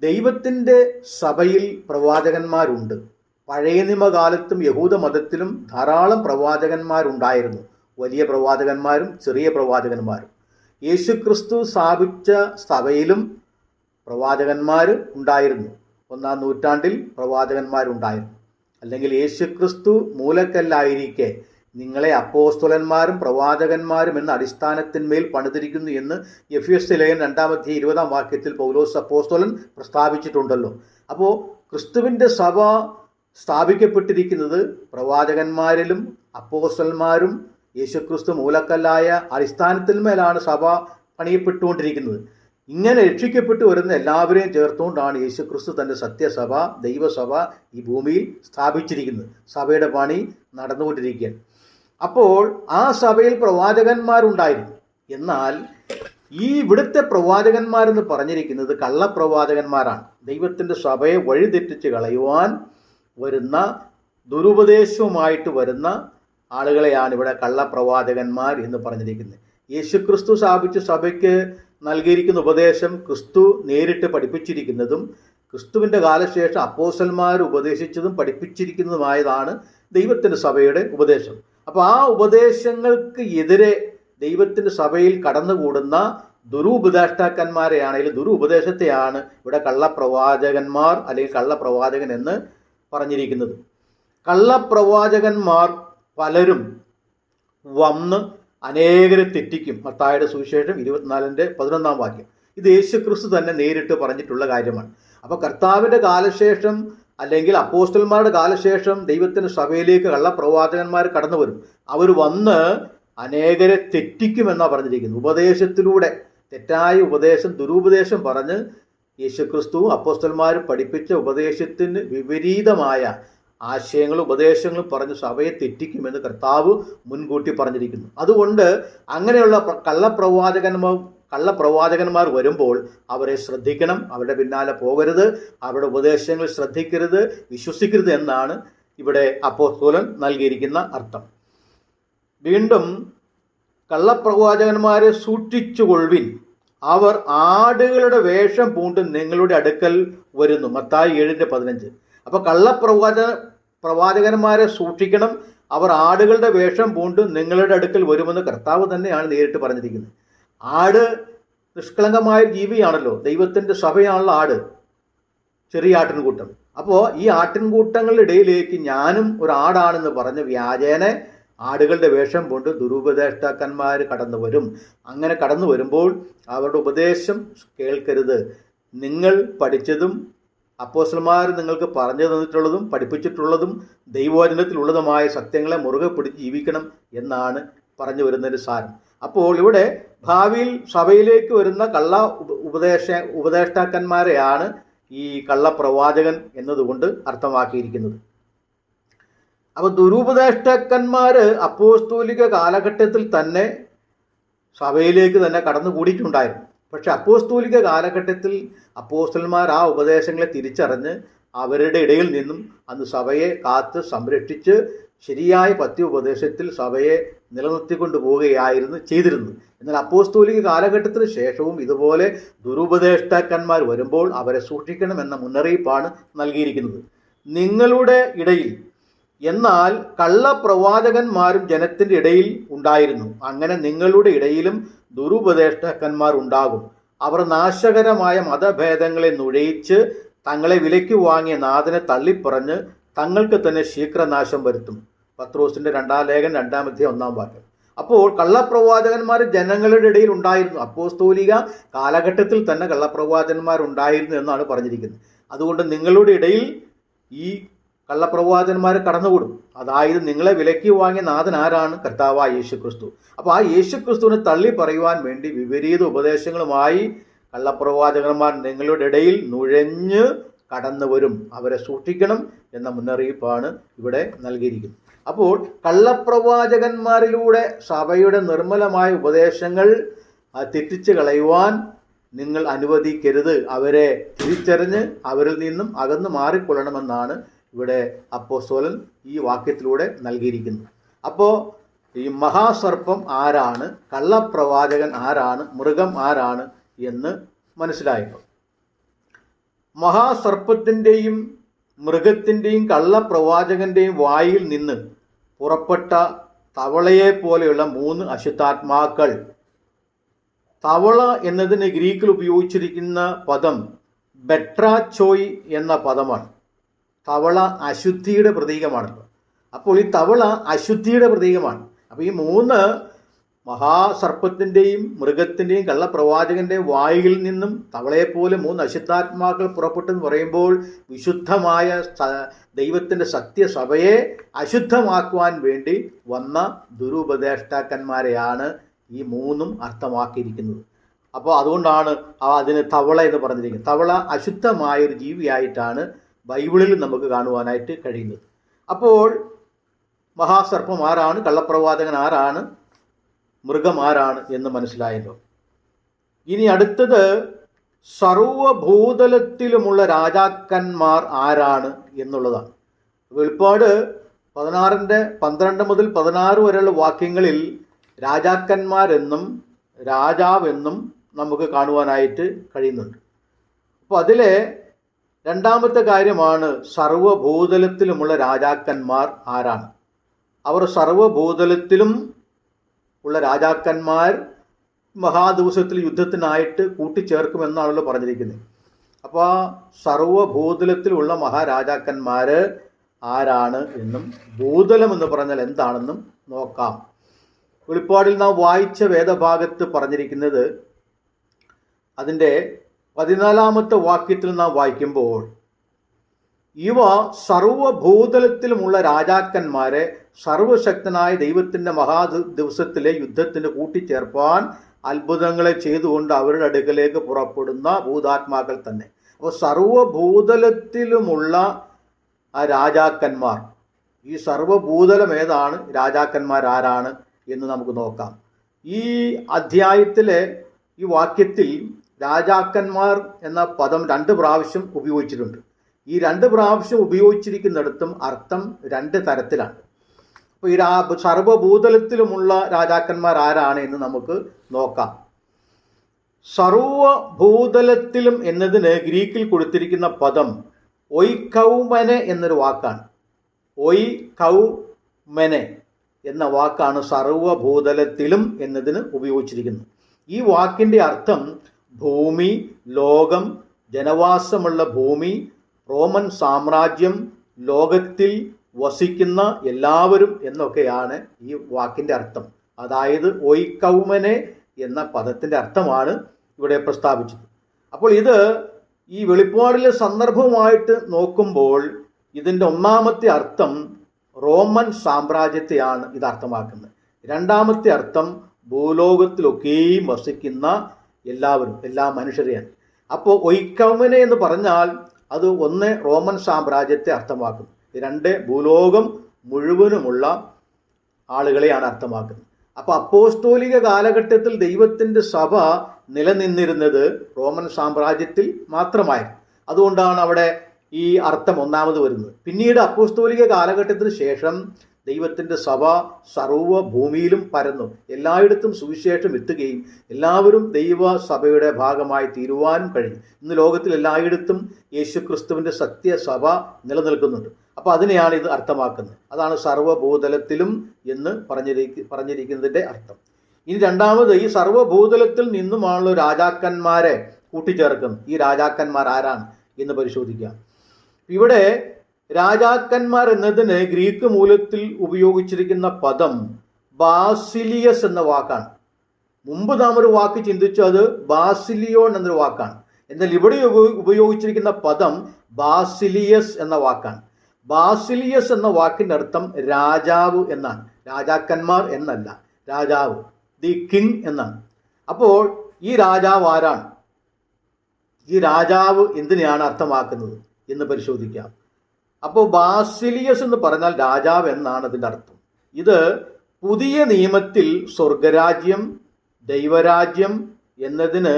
ദൈവത്തിൻ്റെ സഭയിൽ പ്രവാചകന്മാരുണ്ട്. പഴയ നിയമകാലത്തും യഹൂദ മതത്തിലും ധാരാളം പ്രവാചകന്മാരുണ്ടായിരുന്നു. വലിയ പ്രവാചകന്മാരും ചെറിയ പ്രവാചകന്മാരും. യേശുക്രിസ്തു സ്ഥാപിച്ച സഭയിലും പ്രവാചകന്മാർ ഉണ്ടായിരുന്നു. 1-ാം നൂറ്റാണ്ടിൽ പ്രവാചകന്മാരുണ്ടായിരുന്നു. അല്ലെങ്കിൽ യേശുക്രിസ്തു മൂലക്കല്ലായിരിക്കെ നിങ്ങളെ അപ്പോസ്തലന്മാരും പ്രവാചകന്മാരും എന്ന അടിസ്ഥാനത്തിന്മേൽ പണിതിരിക്കുന്നു എന്ന് എഫെസ്യ ലേഖനം 2-ാം അധ്യായം 20-ാം വാക്യത്തിൽ പൗലോസ് അപ്പോസ്തലൻ പ്രസ്താവിച്ചിട്ടുണ്ടല്ലോ. അപ്പോൾ ക്രിസ്തുവിൻ്റെ സഭ സ്ഥാപിക്കപ്പെട്ടിരിക്കുന്നത് പ്രവാചകന്മാരിലും അപ്പോസ്തലന്മാരും യേശുക്രിസ്തു മൂലക്കല്ലായ അടിസ്ഥാനത്തിന്മേലാണ് സഭ പണിയപ്പെട്ടുകൊണ്ടിരിക്കുന്നത്. ഇങ്ങനെ രക്ഷിക്കപ്പെട്ടു വരുന്ന എല്ലാവരെയും ചേർത്തുകൊണ്ടാണ് യേശുക്രിസ്തു തൻ്റെ സത്യസഭ, ദൈവസഭ ഈ ഭൂമിയിൽ സ്ഥാപിച്ചിരിക്കുന്നത്. സഭയുടെ പണി നടന്നുകൊണ്ടിരിക്കുകയാണ്. അപ്പോൾ ആ സഭയിൽ പ്രവാചകന്മാരുണ്ടായിരുന്നു. എന്നാൽ ഈ ഇവിടുത്തെ പ്രവാചകന്മാരെന്ന് പറഞ്ഞിരിക്കുന്നത് കള്ളപ്രവാചകന്മാരാണ്. ദൈവത്തിൻ്റെ സഭയെ വഴിതെറ്റിച്ച് കളയുവാൻ വരുന്ന, ദുരുപദേശവുമായിട്ട് വരുന്ന ആളുകളെയാണ് ഇവിടെ കള്ളപ്രവാചകന്മാർ എന്ന് പറഞ്ഞിരിക്കുന്നത്. യേശുക്രിസ്തു സ്ഥാപിച്ച സഭയ്ക്ക് നൽകിയിരിക്കുന്ന ഉപദേശം ക്രിസ്തു നേരിട്ട് പഠിപ്പിച്ചിരിക്കുന്നതും ക്രിസ്തുവിൻ്റെ കാലശേഷം അപ്പോസ്തലന്മാർ ഉപദേശിച്ചതും പഠിപ്പിച്ചിരിക്കുന്നതുമായതാണ് ദൈവത്തിൻ്റെ സഭയുടെ ഉപദേശം. അപ്പോൾ ആ ഉപദേശങ്ങൾക്ക് എതിരെ ദൈവത്തിൻ്റെ സഭയിൽ കടന്നുകൂടുന്ന ദുരുപദേഷ്ടാക്കന്മാരെയാണെങ്കിൽ ദുരുപദേശത്തെയാണ് ഇവിടെ കള്ളപ്രവാചകന്മാർ അല്ലെങ്കിൽ കള്ളപ്രവാചകൻ എന്ന് പറഞ്ഞിരിക്കുന്നത്. കള്ളപ്രവാചകന്മാർ പലരും വന്ന് അനേകരെ തെറ്റിക്കും. മത്തായിയുടെ സുവിശേഷം 24:11 ഇത് യേശുക്രിസ്തു തന്നെ നേരിട്ട് പറഞ്ഞിട്ടുള്ള കാര്യമാണ്. അപ്പോൾ കർത്താവിൻ്റെ കാലശേഷം അല്ലെങ്കിൽ അപ്പോസ്റ്റലന്മാരുടെ കാലശേഷം ദൈവത്തിൻ്റെ സഭയിലേക്ക് കള്ളപ്രവാചകന്മാർ കടന്നു വരും. അവർ വന്ന് അനേകരെ തെറ്റിക്കുമെന്നാണ് പറഞ്ഞിരിക്കുന്നത്. ഉപദേശത്തിലൂടെ തെറ്റായ ഉപദേശം, ദുരുപദേശം പറഞ്ഞ് യേശുക്രിസ്തു അപ്പോസ്റ്റലന്മാർ പഠിപ്പിച്ച ഉപദേശത്തിന് വിപരീതമായ ആശയങ്ങളും ഉപദേശങ്ങളും പറഞ്ഞ് സഭയെ തെറ്റിക്കുമെന്ന് കർത്താവ് മുൻകൂട്ടി പറഞ്ഞിരിക്കുന്നു. അതുകൊണ്ട് അങ്ങനെയുള്ള കള്ളപ്രവാചകന്മാർ വരുമ്പോൾ അവരെ ശ്രദ്ധിക്കണം, അവരുടെ പിന്നാലെ പോകരുത്, അവരുടെ ഉപദേശങ്ങൾ ശ്രദ്ധിക്കരുത്, വിശ്വസിക്കരുത് എന്നാണ് ഇവിടെ അപ്പോസ്തലൻ നൽകിയിരിക്കുന്ന അർത്ഥം. വീണ്ടും കള്ളപ്രവാചകന്മാരെ സൂക്ഷിച്ചുകൊള്ളുവിൻ, അവർ ആടുകളുടെ വേഷം പൂണ്ട് നിങ്ങളുടെ അടുക്കൽ വരുന്നു. മത്തായി 7:15. അപ്പോൾ പ്രവാചകന്മാരെ സൂക്ഷിക്കണം, അവർ ആടുകളുടെ വേഷം പൂണ്ട് നിങ്ങളുടെ അടുക്കൽ വരുമെന്ന് കർത്താവ് തന്നെയാണ് നേരിട്ട് പറഞ്ഞിരിക്കുന്നത്. ആട് നിഷ്കളങ്കമായ ജീവിയാണല്ലോ, ദൈവത്തിൻ്റെ സഭയാണല്ലോ ആട്, ചെറിയ ആട്ടിൻകൂട്ടം. അപ്പോൾ ഈ ആട്ടിൻകൂട്ടങ്ങളുടെ ഇടയിലേക്ക് ഞാനും ഒരു ആടാണെന്ന് പറഞ്ഞ് വ്യാജേന ആടുകളുടെ വേഷം കൊണ്ട് ദുരുപദേഷ്ടാക്കന്മാർ കടന്നു വരും. അങ്ങനെ കടന്നു വരുമ്പോൾ അവരുടെ ഉപദേശം കേൾക്കരുത്. നിങ്ങൾ പഠിച്ചതും അപ്പോസ്തലന്മാർ നിങ്ങൾക്ക് പറഞ്ഞു തന്നിട്ടുള്ളതും പഠിപ്പിച്ചിട്ടുള്ളതും ദൈവവചനത്തിലുള്ളതുമായ സത്യങ്ങളെ മുറുകെ പിടിച്ച് ജീവിക്കണം എന്നാണ് പറഞ്ഞു വരുന്നതിൻ്റെ സാരം. അപ്പോൾ ഇവിടെ ഭാവിയിൽ സഭയിലേക്ക് വരുന്ന ഉപദേഷ്ടാക്കന്മാരെയാണ് ഈ കള്ളപ്രവാചകൻ എന്നതുകൊണ്ട് അർത്ഥമാക്കിയിരിക്കുന്നത്. അപ്പോൾ ദുരുപദേഷ്ടാക്കന്മാർ അപ്പോസ്തോലിക കാലഘട്ടത്തിൽ തന്നെ സഭയിലേക്ക് തന്നെ കടന്നുകൂടിയിട്ടുണ്ടായിരുന്നു. പക്ഷെ അപ്പോസ്തോലിക കാലഘട്ടത്തിൽ അപ്പോസ്തലന്മാർ ആ ഉപദേശങ്ങളെ തിരിച്ചറിഞ്ഞ് അവരുടെ ഇടയിൽ നിന്നും അന്ന് സഭയെ കാത്ത് സംരക്ഷിച്ച് ശരിയായ പത്യോപദേശത്തിൽ സഭയെ നിലനിർത്തിക്കൊണ്ടു പോവുകയായിരുന്നു ചെയ്തിരുന്നത്. എന്നാൽ അപ്പോസ്തോലിക കാലഘട്ടത്തിന് ശേഷവും ഇതുപോലെ ദുരുപദേഷ്ടാക്കന്മാർ വരുമ്പോൾ അവരെ സൂക്ഷിക്കണമെന്ന മുന്നറിയിപ്പാണ് നൽകിയിരിക്കുന്നത്. നിങ്ങളുടെ ഇടയിൽ എന്നാൽ കള്ളപ്രവാചകന്മാരും ജനത്തിൻ്റെ ഇടയിൽ ഉണ്ടായിരുന്നു. അങ്ങനെ നിങ്ങളുടെ ഇടയിലും ദുരുപദേഷ്ടാക്കന്മാർ ഉണ്ടാകും. അവർ നാശകരമായ മതഭേദങ്ങളെ നുഴയിച്ച് തങ്ങളെ വിലയ്ക്ക് വാങ്ങിയ നാഥനെ തള്ളിപ്പറഞ്ഞ് തങ്ങൾക്ക് തന്നെ ശീഘ്രനാശം വരുത്തും. പത്രോസിൻ്റെ 2-ാം ലേഖനം 2-ാം അധ്യായം 1-ാം വാക്യം. അപ്പോൾ കള്ളപ്രവാചകന്മാർ ജനങ്ങളുടെ ഇടയിൽ ഉണ്ടായിരുന്നു. അപ്പോസ്തോലിക കാലഘട്ടത്തിൽ തന്നെ കള്ളപ്രവാചകന്മാർ ഉണ്ടായിരുന്നു എന്നാണ് പറഞ്ഞിരിക്കുന്നത്. അതുകൊണ്ട് നിങ്ങളുടെ ഇടയിൽ ഈ കള്ളപ്രവാചകന്മാർ കടന്നുകൂടും. അതായത് നിങ്ങളെ വിലയ്ക്ക് വാങ്ങിയ നാഥൻ ആരാണ്? കർത്താവായ യേശുക്രിസ്തു. അപ്പോൾ ആ യേശുക്രിസ്തുവിനെ തള്ളി പറയുവാൻ വേണ്ടി വിപരീത ഉപദേശങ്ങളുമായി കള്ളപ്രവാചകന്മാർ നിങ്ങളുടെ ഇടയിൽ നുഴഞ്ഞ് കടന്നു വരും. അവരെ സൂക്ഷിക്കണം എന്ന മുന്നറിയിപ്പാണ് ഇവിടെ നൽകിയിരിക്കുന്നത്. അപ്പോൾ കള്ളപ്രവാചകന്മാരിലൂടെ സഭയുടെ നിർമ്മലമായ ഉപദേശങ്ങൾ തെറ്റിച്ച് കളയുവാൻ നിങ്ങൾ അനുവദിക്കരുത്. അവരെ തിരിച്ചറിഞ്ഞ് അവരിൽ നിന്നും അകന്നു മാറിക്കൊള്ളണമെന്നാണ് ഇവിടെ അപ്പോസ്തലൻ ഈ വാക്യത്തിലൂടെ നൽകിയിരിക്കുന്നത്. അപ്പോൾ ഈ മഹാസർപ്പം ആരാണ്, കള്ളപ്രവാചകൻ ആരാണ്, മൃഗം ആരാണ് എന്ന് മനസ്സിലായപ്പോൾ മഹാസർപ്പത്തിൻ്റെയും മൃഗത്തിൻ്റെയും കള്ളപ്രവാചകൻ്റെയും വായിൽ നിന്ന് പുറപ്പെട്ട തവളയെ പോലെയുള്ള 3 അശുദ്ധാത്മാക്കൾ. തവള എന്നതിന് ഗ്രീക്കിൽ ഉപയോഗിച്ചിരിക്കുന്ന പദം ബെട്രാച്ചോയ് എന്ന പദമാണ്. തവള അശുദ്ധിയുടെ പ്രതീകമാണല്ലോ. അപ്പോൾ ഈ തവള അശുദ്ധിയുടെ പ്രതീകമാണ്. അപ്പോൾ ഈ 3 മഹാസർപ്പത്തിൻ്റെയും മൃഗത്തിൻ്റെയും കള്ളപ്രവാചകൻ്റെയും വായിൽ നിന്നും തവളയെപ്പോലെ 3 അശുദ്ധാത്മാക്കൾ പുറപ്പെട്ടെന്ന് പറയുമ്പോൾ വിശുദ്ധമായ ദൈവത്തിൻ്റെ സത്യസഭയെ അശുദ്ധമാക്കുവാൻ വേണ്ടി വന്ന ദുരുപദേഷ്ടാക്കന്മാരെയാണ് ഈ 3 അർത്ഥമാക്കിയിരിക്കുന്നത്. അപ്പോൾ അതുകൊണ്ടാണ് അതിന് തവള എന്ന് പറഞ്ഞിരിക്കുന്നത്. തവള അശുദ്ധമായൊരു ജീവിയായിട്ടാണ് ബൈബിളിൽ നമുക്ക് കാണുവാനായിട്ട് കഴിയുന്നത്. അപ്പോൾ മഹാസർപ്പം ആരാണ്, കള്ളപ്രവാചകൻ ആരാണ്, മൃഗം ആരാണ് എന്ന് മനസ്സിലായല്ലോ. ഇനി അടുത്തത് സർവഭൂതലത്തിലുമുള്ള രാജാക്കന്മാർ ആരാണ് എന്നുള്ളതാണ്. വെളിപ്പാട് 16:12 മുതൽ 16 വരെയുള്ള വാക്യങ്ങളിൽ രാജാക്കന്മാരെന്നും രാജാവെന്നും നമുക്ക് കാണുവാനായിട്ട് കഴിയുന്നുണ്ട്. അപ്പോൾ അതിലെ 2ാമത്തെ കാര്യമാണ് സർവഭൂതലത്തിലുമുള്ള രാജാക്കന്മാർ ആരാണ്. അവർ സർവഭൂതലത്തിലും ഉള്ള രാജാക്കന്മാർ മഹാദിവസത്തിൽ യുദ്ധത്തിനായിട്ട് കൂട്ടിച്ചേർക്കുമെന്നാണല്ലോ പറഞ്ഞിരിക്കുന്നത്. അപ്പോൾ സർവ്വഭൂതലത്തിലുള്ള മഹാരാജാക്കന്മാർ ആരാണ് എന്നും ഭൂതലം എന്ന് പറഞ്ഞാൽ എന്താണെന്നും നോക്കാം. വെളിപ്പാടിൽ നാം വായിച്ച വേദഭാഗത്ത് പറഞ്ഞിരിക്കുന്നത് അതിൻ്റെ 14-ാമത്തെ വാക്യത്തിൽ നാം വായിക്കുമ്പോൾ, ഇവ സർവ്വഭൂതലത്തിലുമുള്ള രാജാക്കന്മാരെ സർവശക്തനായ ദൈവത്തിൻ്റെ മഹാദിവസത്തിലെ യുദ്ധത്തിന് കൂട്ടിച്ചേർപ്പാൻ അത്ഭുതങ്ങളെ ചെയ്തുകൊണ്ട് അവരുടെ അടുക്കലേക്ക് പുറപ്പെടുന്ന ഭൂതാത്മാക്കൾ തന്നെ. അപ്പോൾ സർവ്വഭൂതലത്തിലുമുള്ള ആ രാജാക്കന്മാർ, ഈ സർവ്വഭൂതലം ഏതാണ്, രാജാക്കന്മാർ ആരാണ് എന്ന് നമുക്ക് നോക്കാം. ഈ അധ്യായത്തിലെ ഈ വാക്യത്തിൽ രാജാക്കന്മാർ എന്ന പദം 2 പ്രാവശ്യം ഉപയോഗിച്ചിട്ടുണ്ട്. ഈ 2 പ്രാവശ്യം ഉപയോഗിച്ചിരിക്കുന്നിടത്തും അർത്ഥം 2 തരത്തിലാണ്. അപ്പോൾ ഈ സർവ്വഭൂതലത്തിലുമുള്ള രാജാക്കന്മാർ ആരാണ് എന്ന് നമുക്ക് നോക്കാം. സർവ്വഭൂതലത്തിലും എന്നതിന് ഗ്രീക്കിൽ കൊടുത്തിരിക്കുന്ന പദം ഒയ്കൗമെനെ എന്നൊരു വാക്കാണ്. ഒയ്കൗമെനെ എന്ന വാക്കാണ് സർവ്വഭൂതലത്തിലും എന്നതിന് ഉപയോഗിച്ചിരിക്കുന്നത്. ഈ വാക്കിൻ്റെ അർത്ഥം ഭൂമി, ലോകം, ജനവാസമുള്ള ഭൂമി, റോമൻ സാമ്രാജ്യം, ലോകത്തിൽ വസിക്കുന്ന എല്ലാവരും എന്നൊക്കെയാണ് ഈ വാക്കിൻ്റെ അർത്ഥം. അതായത് ഒയ്കൗമെനെ എന്ന പദത്തിൻ്റെ അർത്ഥമാണ് ഇവിടെ പ്രസ്താവിച്ചത്. അപ്പോൾ ഇത് ഈ വെളിപ്പാടിലെ സന്ദർഭവുമായിട്ട് നോക്കുമ്പോൾ ഇതിൻ്റെ ഒന്നാമത്തെ അർത്ഥം റോമൻ സാമ്രാജ്യത്തെയാണ് ഇത് അർത്ഥമാക്കുന്നത്. രണ്ടാമത്തെ അർത്ഥം ഭൂലോകത്തിലൊക്കെയും വസിക്കുന്ന എല്ലാവരും, എല്ലാ മനുഷ്യരെയാണ്. അപ്പോൾ ഒയ്കൗമെനെ എന്ന് പറഞ്ഞാൽ അത് 1 റോമൻ സാമ്രാജ്യത്തെ അർത്ഥമാക്കുന്നു, 2 ഭൂലോകം മുഴുവനുമുള്ള ആളുകളെയാണ് അർത്ഥമാക്കുന്നത്. അപ്പോൾ അപ്പോസ്തോലിക കാലഘട്ടത്തിൽ ദൈവത്തിൻ്റെ സഭ നിലനിന്നിരുന്നത് റോമൻ സാമ്രാജ്യത്തിൽ മാത്രമായിരുന്നു. അതുകൊണ്ടാണ് അവിടെ ഈ അർത്ഥം ഒന്നാമത് വരുന്നത്. പിന്നീട് അപ്പോസ്തോലിക കാലഘട്ടത്തിന് ശേഷം ദൈവത്തിൻ്റെ സഭ സർവ്വഭൂമിയിലും പരന്നു, എല്ലായിടത്തും സുവിശേഷം എത്തുകയും എല്ലാവരും ദൈവസഭയുടെ ഭാഗമായി തീരുവാനും കഴിഞ്ഞു. ഇന്ന് ലോകത്തിൽ എല്ലായിടത്തും യേശുക്രിസ്തുവിൻ്റെ സത്യസഭ നിലനിൽക്കുന്നുണ്ട്. അപ്പോൾ അതിനെയാണ് ഇത് അർത്ഥമാക്കുന്നത്. അതാണ് സർവ്വഭൂതലത്തിലും എന്ന് പറഞ്ഞിരിക്കുന്നതിൻ്റെ അർത്ഥം. ഇനി രണ്ടാമത്, ഈ സർവ്വഭൂതലത്തിൽ നിന്നുമാണല്ലോ രാജാക്കന്മാരെ കൂട്ടിച്ചേർക്കുന്നത്. ഈ രാജാക്കന്മാർ ആരാണ് എന്ന് പരിശോധിക്കാം. ഇവിടെ രാജാക്കന്മാർ എന്നതിന് ഗ്രീക്ക് മൂലത്തിൽ ഉപയോഗിച്ചിരിക്കുന്ന പദം ബാസിലിയസ് എന്ന വാക്കാണ്. മുമ്പ് നാം ഒരു വാക്ക് ചിന്തിച്ചു, അത് ബാസിലിയോൺ എന്നൊരു വാക്കാണ്. എന്നാൽ ഇവിടെ ഉപയോഗിച്ചിരിക്കുന്ന പദം ബാസിലിയസ് എന്ന വാക്കാണ്. ബാസിലിയസ് എന്ന വാക്കിൻ്റെ അർത്ഥം രാജാവ് എന്നാണ്. രാജാക്കന്മാർ എന്നല്ല, രാജാവ്, ദി കിങ് എന്നാണ്. അപ്പോൾ ഈ രാജാവ് ആരാണ്? ഈ രാജാവ് എന്തിനെയാണ് അർത്ഥമാക്കുന്നത് എന്ന് പരിശോധിക്കാം. അപ്പോൾ ബാസിലിയസ് എന്ന് പറഞ്ഞാൽ രാജാവ് എന്നാണ് അതിൻ്റെ അർത്ഥം. ഇത് പുതിയ നിയമത്തിൽ സ്വർഗരാജ്യം, ദൈവരാജ്യം എന്നതിന്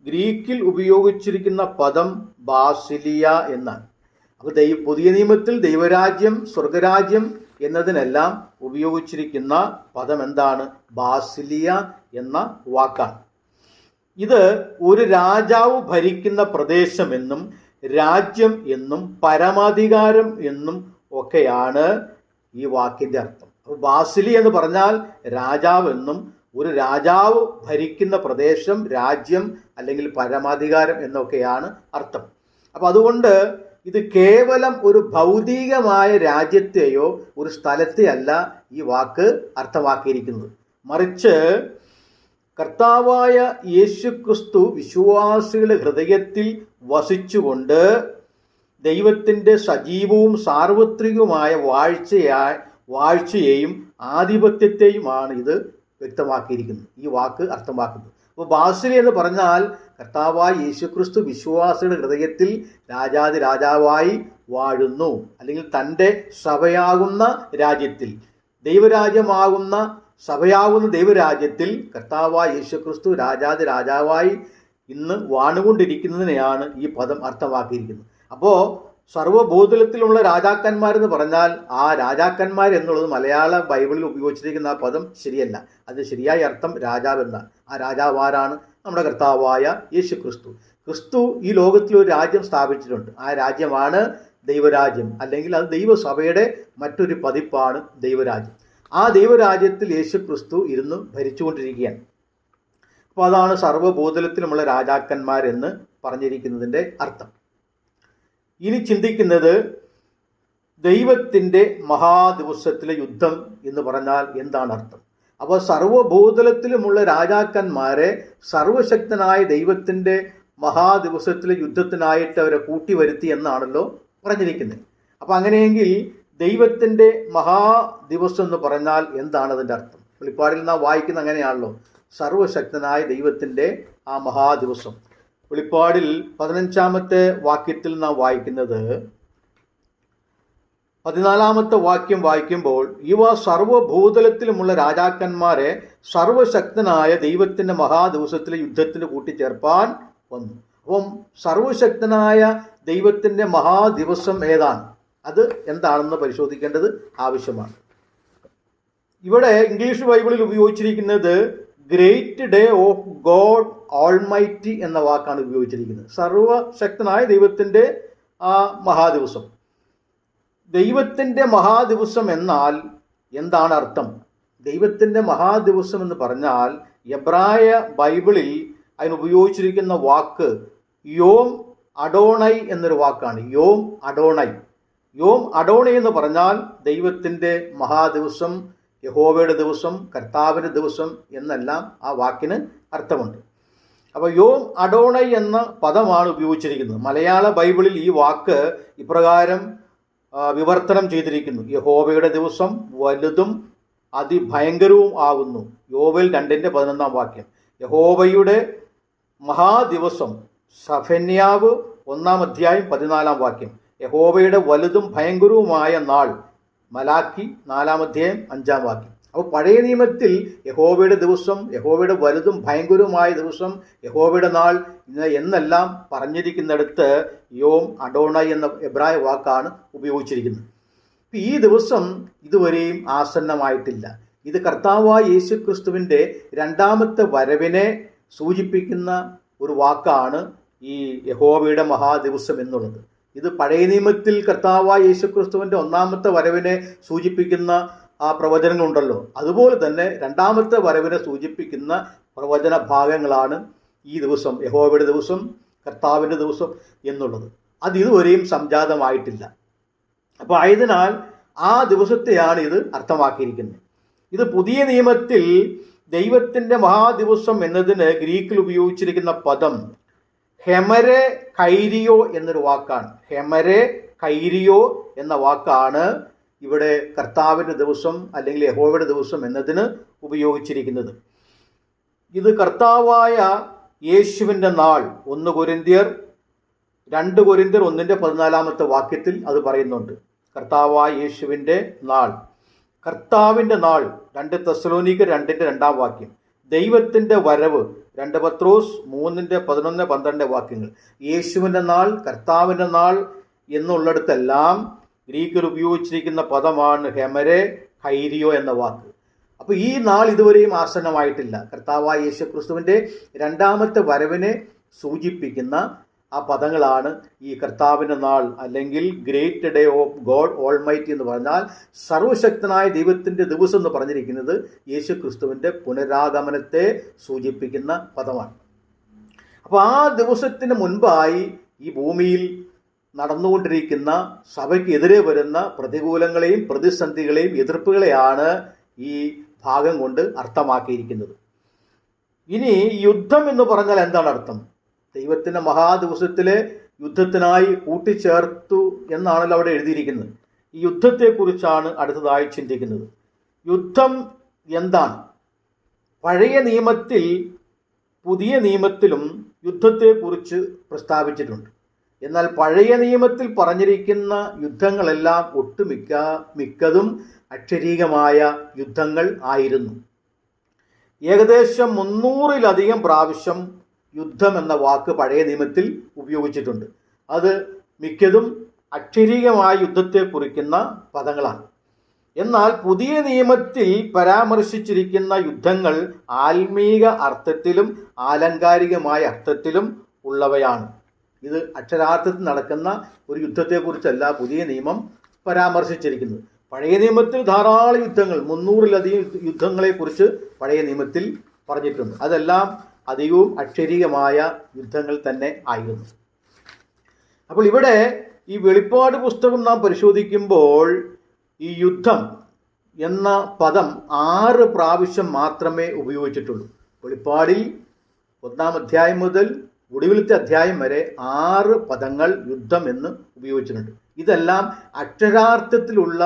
ഗ്രീക്കിൽ ഉപയോഗിച്ചിരിക്കുന്ന പദം ബാസിലിയ എന്നാണ്. അപ്പോൾ പുതിയ നിയമത്തിൽ ദൈവരാജ്യം, സ്വർഗരാജ്യം എന്നതിനെല്ലാം ഉപയോഗിച്ചിരിക്കുന്ന പദം എന്താണ്? ബാസിലിയ എന്ന വാക്കാണ്. ഇത് ഒരു രാജാവ് ഭരിക്കുന്ന പ്രദേശമെന്നും രാജ്യം എന്നും പരമാധികാരം എന്നും ഒക്കെയാണ് ഈ വാക്കിൻ്റെ അർത്ഥം. അപ്പോൾ ബാസിലി എന്ന് പറഞ്ഞാൽ രാജാവ് എന്നും, ഒരു രാജാവ് ഭരിക്കുന്ന പ്രദേശം, രാജ്യം അല്ലെങ്കിൽ പരമാധികാരം എന്നൊക്കെയാണ് അർത്ഥം. അപ്പോൾ അതുകൊണ്ട് ഇത് കേവലം ഒരു ഭൗതികമായ രാജ്യത്തെയോ ഒരു സ്ഥലത്തെയല്ല ഈ വാക്ക് അർത്ഥമാക്കിയിരിക്കുന്നത്. മറിച്ച് കർത്താവായ യേശുക്രിസ്തു വിശ്വാസികളുടെ ഹൃദയത്തിൽ വസിച്ചുകൊണ്ട് ദൈവത്തിൻ്റെ സജീവവും സാർവത്രികവുമായ വാഴ്ചയെയും ആധിപത്യത്തെയുമാണ് ഇത് വ്യക്തമാക്കിയിരിക്കുന്നത്, ഈ വാക്ക് അർത്ഥമാക്കുന്നത്. അപ്പോൾ ബാസിലി എന്ന് പറഞ്ഞാൽ കർത്താവായ യേശുക്രിസ്തു വിശ്വാസികളുടെ ഹൃദയത്തിൽ രാജാവായി വാഴുന്നു, അല്ലെങ്കിൽ തൻ്റെ സഭയാകുന്ന രാജ്യത്തിൽ, ദൈവരാജ്യമാകുന്ന സഭയാകുന്ന ദൈവരാജ്യത്തിൽ കർത്താവായ യേശുക്രിസ്തു രാജാവായി ഇന്ന് വാണുകൊണ്ടിരിക്കുന്നതിനെയാണ് ഈ പദം അർത്ഥമാക്കിയിരിക്കുന്നത്. അപ്പോൾ സർവ്വഭൂതലത്തിലുള്ള രാജാക്കന്മാരെന്ന് പറഞ്ഞാൽ ആ രാജാക്കന്മാർ എന്നുള്ളത് മലയാള ബൈബിളിൽ ഉപയോഗിച്ചിരിക്കുന്ന ആ പദം ശരിയല്ല. അത് ശരിയായ അർത്ഥം രാജാവ് എന്നാണ്. ആ രാജാവ് ആരാണ്? നമ്മുടെ കർത്താവായ യേശുക്രിസ്തു. ക്രിസ്തു ഈ ലോകത്തിൽ ഒരു രാജ്യം സ്ഥാപിച്ചിട്ടുണ്ട്. ആ രാജ്യമാണ് ദൈവരാജ്യം, അല്ലെങ്കിൽ അത് ദൈവസഭയുടെ മറ്റൊരു പതിപ്പാണ് ദൈവരാജ്യം. ആ ദൈവരാജ്യത്തിൽ യേശുക്രിസ്തു ഇരുന്ന് ഭരിച്ചുകൊണ്ടിരിക്കുകയാണ്. അപ്പോൾ അതാണ് സർവ്വഭൂതലത്തിലുമുള്ള രാജാക്കന്മാരെന്ന് പറഞ്ഞിരിക്കുന്നതിൻ്റെ അർത്ഥം. ഇനി ചിന്തിക്കുന്നത് ദൈവത്തിൻ്റെ മഹാദിവസത്തിലെ യുദ്ധം എന്ന് പറഞ്ഞാൽ എന്താണ് അർത്ഥം? അപ്പോൾ സർവ്വഭൂതലത്തിലുമുള്ള രാജാക്കന്മാരെ സർവശക്തനായ ദൈവത്തിൻ്റെ മഹാദിവസത്തിലെ യുദ്ധത്തിനായിട്ട് അവരെ കൂട്ടി വരുത്തി എന്നാണല്ലോ പറഞ്ഞിരിക്കുന്നത്. അപ്പോൾ അങ്ങനെയെങ്കിൽ ദൈവത്തിൻ്റെ മഹാദിവസം എന്ന് പറഞ്ഞാൽ എന്താണ് അതിൻ്റെ അർത്ഥം? വെളിപ്പാടിൽ നാം വായിക്കുന്ന അങ്ങനെയാണല്ലോ, സർവശക്തനായ ദൈവത്തിൻ്റെ ആ മഹാദിവസം. വെളിപ്പാടിൽ 15-ാമത്തെ വാക്യത്തിൽ നാം വായിക്കുന്നത്, 14-ാമത്തെ വാക്യം വായിക്കുമ്പോൾ, ഇവ സർവ്വഭൂതലത്തിലുമുള്ള രാജാക്കന്മാരെ സർവശക്തനായ ദൈവത്തിൻ്റെ മഹാദിവസത്തിലെ യുദ്ധത്തിന് കൂട്ടിച്ചേർപ്പാൻ വന്നു. അപ്പം സർവശക്തനായ ദൈവത്തിൻ്റെ മഹാദിവസം ഏതാണ്, അത് എന്താണെന്ന് പരിശോധിക്കേണ്ടത് ആവശ്യമാണ്. ഇവിടെ ഇംഗ്ലീഷ് ബൈബിളിൽ ഉപയോഗിച്ചിരിക്കുന്നത് great day of God almighty എന്ന വാക്കാണ് ഉപയോഗിച്ചിരിക്കുന്നത്. സർവശക്തനായ ദൈവത്തിൻ്റെ ആ മഹാദിവസം. ദൈവത്തിൻ്റെ മഹാദിവസം എന്നാൽ എന്താണ് അർത്ഥം? ദൈവത്തിൻ്റെ മഹാദിവസം എന്ന് പറഞ്ഞാൽ എബ്രായ ബൈബിളിൽ അതിന് ഉപയോഗിച്ചിരിക്കുന്ന വാക്ക് യോം അഡോണൈ എന്നൊരു വാക്കാണ്. യോം അഡോണൈ. യോം അഡോണൈ എന്ന് പറഞ്ഞാൽ ദൈവത്തിൻ്റെ മഹാദിവസം, യഹോവയുടെ ദിവസം, കർത്താവിൻ്റെ ദിവസം എന്നെല്ലാം ആ വാക്കിന് അർത്ഥമുണ്ട്. അപ്പോൾ യോം അഡോണൈ എന്ന പദമാണ് ഉപയോഗിച്ചിരിക്കുന്നത്. മലയാള ബൈബിളിൽ ഈ വാക്ക് ഇപ്രകാരം വിവർത്തനം ചെയ്തിരിക്കുന്നു: യഹോവയുടെ ദിവസം വലുതും അതിഭയങ്കരവും ആകുന്നു. യോവേൽ 2:11 വാക്യം. യഹോവയുടെ മഹാദിവസം, സഫന്യാവ് 1-ാം 14 യഹോവയുടെ വലുതും ഭയങ്കരവുമായ നാൾ, മലാക്കി 4-ാം 5 വാക്യം. അപ്പോൾ പഴയ നിയമത്തിൽ യഹോവയുടെ ദിവസം, യഹോവയുടെ വലുതും ഭയങ്കരവുമായ ദിവസം, യഹോവയുടെ നാൾ എന്നെല്ലാം പറഞ്ഞിരിക്കുന്നിടത്ത് യോം അഡോണൈ എന്ന എബ്രായ വാക്കാണ് ഉപയോഗിച്ചിരിക്കുന്നത്. ഈ ദിവസം ഇതുവരെയും ആസന്നമായിട്ടില്ല. ഇത് കർത്താവായ യേശുക്രിസ്തുവിൻ്റെ 2ാമത്തെ വരവിനെ സൂചിപ്പിക്കുന്ന ഒരു വാക്കാണ് ഈ യഹോവയുടെ മഹാദിവസം എന്നുള്ളത്. ഇത് പഴയ നിയമത്തിൽ കർത്താവായ യേശുക്രിസ്തുവിൻ്റെ 1ാമത്തെ വരവിനെ സൂചിപ്പിക്കുന്ന ആ പ്രവചനങ്ങളുണ്ടല്ലോ, അതുപോലെ തന്നെ 2ാമത്തെ വരവിനെ സൂചിപ്പിക്കുന്ന പ്രവചന ഭാഗങ്ങളാണ് ഈ ദിവസം, യഹോവയുടെ ദിവസം, കർത്താവിൻ്റെ ദിവസം എന്നുള്ളത്. അത് ഇതുവരെയും സംജാതമായിട്ടില്ല. അപ്പോൾ ആയതിനാൽ ആ ദിവസത്തെയാണ് ഇത് അർത്ഥമാക്കിയിരിക്കുന്നത്. ഇത് പുതിയ നിയമത്തിൽ ദൈവത്തിൻ്റെ മഹാദിവസം എന്നതിന് ഗ്രീക്കിൽ ഉപയോഗിച്ചിരിക്കുന്ന പദം ഹെമരെ കൈരിയോ എന്നൊരു വാക്കാണ്. ഹെമരെ കൈരിയോ എന്ന വാക്കാണ് ഇവിടെ കർത്താവിൻ്റെ ദിവസം അല്ലെങ്കിൽ യഹോവയുടെ ദിവസം എന്നതിന് ഉപയോഗിച്ചിരിക്കുന്നത്. ഇത് കർത്താവായ യേശുവിൻ്റെ നാൾ. 1 കൊരിന്ത്യർ 2 കൊരിന്ത്യർ 1:14 വാക്യത്തിൽ അത് പറയുന്നുണ്ട്. കർത്താവായ യേശുവിൻ്റെ നാൾ, കർത്താവിൻ്റെ നാൾ. 2 തെസ്സലോനിക്കർ 2:2 വാക്യം. ദൈവത്തിൻ്റെ വരവ് 2 പത്രോസ് 3:11-12 വാക്യങ്ങൾ. യേശുവിൻ്റെ നാൾ, കർത്താവിൻ്റെ നാൾ എന്നുള്ളിടത്തെല്ലാം ഗ്രീക്കിൽ ഉപയോഗിച്ചിരിക്കുന്ന പദമാണ് ഹെമരെ കൈരിയോ എന്ന വാക്ക്. അപ്പോൾ ഈ നാൾ ഇതുവരെയും ആസന്നമായിട്ടില്ല. കർത്താവായ യേശുക്രിസ്തുവിൻ്റെ 2ാമത്തെ വരവിനെ സൂചിപ്പിക്കുന്ന ആ പദങ്ങളാണ് ഈ കർത്താവിൻ്റെ നാൾ അല്ലെങ്കിൽ great day of God almighty എന്ന് പറഞ്ഞാൽ സർവശക്തനായ ദൈവത്തിൻ്റെ ദിവസം എന്ന് പറഞ്ഞിരിക്കുന്നത് യേശുക്രിസ്തുവിൻ്റെ പുനരാഗമനത്തെ സൂചിപ്പിക്കുന്ന പദമാണ്. അപ്പോൾ ആ ദിവസത്തിന് മുൻപായി ഈ ഭൂമിയിൽ നടന്നുകൊണ്ടിരിക്കുന്ന സഭയ്ക്കെതിരെ വരുന്ന പ്രതികൂലങ്ങളെയും പ്രതിസന്ധികളെയും എതിർപ്പുകളെയാണ് ഈ ഭാഗം കൊണ്ട് അർത്ഥമാക്കിയിരിക്കുന്നത്. ഇനി യുദ്ധം എന്ന് പറഞ്ഞാൽ എന്താണ് അർത്ഥം? ദൈവത്തിൻ്റെ മഹാദിവസത്തിലെ യുദ്ധത്തിനായി കൂട്ടിച്ചേർത്തു എന്നാണല്ലോ അവിടെ എഴുതിയിരിക്കുന്നത്. ഈ യുദ്ധത്തെക്കുറിച്ചാണ് അടുത്തതായി ചിന്തിക്കുന്നത്. യുദ്ധം എന്താണ്? പഴയ നിയമത്തിൽ പുതിയ നിയമത്തിലും യുദ്ധത്തെക്കുറിച്ച് പ്രസ്താവിച്ചിട്ടുണ്ട്. എന്നാൽ പഴയ നിയമത്തിൽ പറഞ്ഞിരിക്കുന്ന യുദ്ധങ്ങളെല്ലാം മിക്കതും അക്ഷരീകമായ യുദ്ധങ്ങൾ ആയിരുന്നു. ഏകദേശം 300-ലധികം പ്രാവശ്യം യുദ്ധം എന്ന വാക്ക് പഴയ നിയമത്തിൽ ഉപയോഗിച്ചിട്ടുണ്ട്. അത് മിക്കതും അക്ഷരീകമായ യുദ്ധത്തെ കുറിക്കുന്ന പദങ്ങളാണ്. എന്നാൽ പുതിയ നിയമത്തിൽ പരാമർശിച്ചിരിക്കുന്ന യുദ്ധങ്ങൾ ആത്മീക അർത്ഥത്തിലും ആലങ്കാരികമായ അർത്ഥത്തിലും ഉള്ളവയാണ്. ഇത് അക്ഷരാർത്ഥത്തിൽ നടക്കുന്ന ഒരു യുദ്ധത്തെക്കുറിച്ചല്ല പുതിയ നിയമം പരാമർശിച്ചിരിക്കുന്നത്. പഴയ നിയമത്തിൽ ധാരാളം യുദ്ധങ്ങൾ, 300-ലധികം യുദ്ധങ്ങളെക്കുറിച്ച് പഴയ നിയമത്തിൽ പറഞ്ഞിട്ടുണ്ട്. അതെല്ലാം അധികവും അക്ഷരീകമായ യുദ്ധങ്ങൾ തന്നെ ആയിരുന്നു. അപ്പോൾ ഇവിടെ ഈ വെളിപ്പാട് പുസ്തകം നാം പരിശോധിക്കുമ്പോൾ ഈ യുദ്ധം എന്ന പദം 6 പ്രാവശ്യം മാത്രമേ ഉപയോഗിച്ചിട്ടുള്ളൂ. വെളിപ്പാടിൽ 1-ാം അധ്യായം മുതൽ ഒടുവിലത്തെ അധ്യായം വരെ 6 പദങ്ങൾ യുദ്ധം എന്ന് ഉപയോഗിച്ചിട്ടുണ്ട്. ഇതെല്ലാം അക്ഷരാർത്ഥത്തിലുള്ള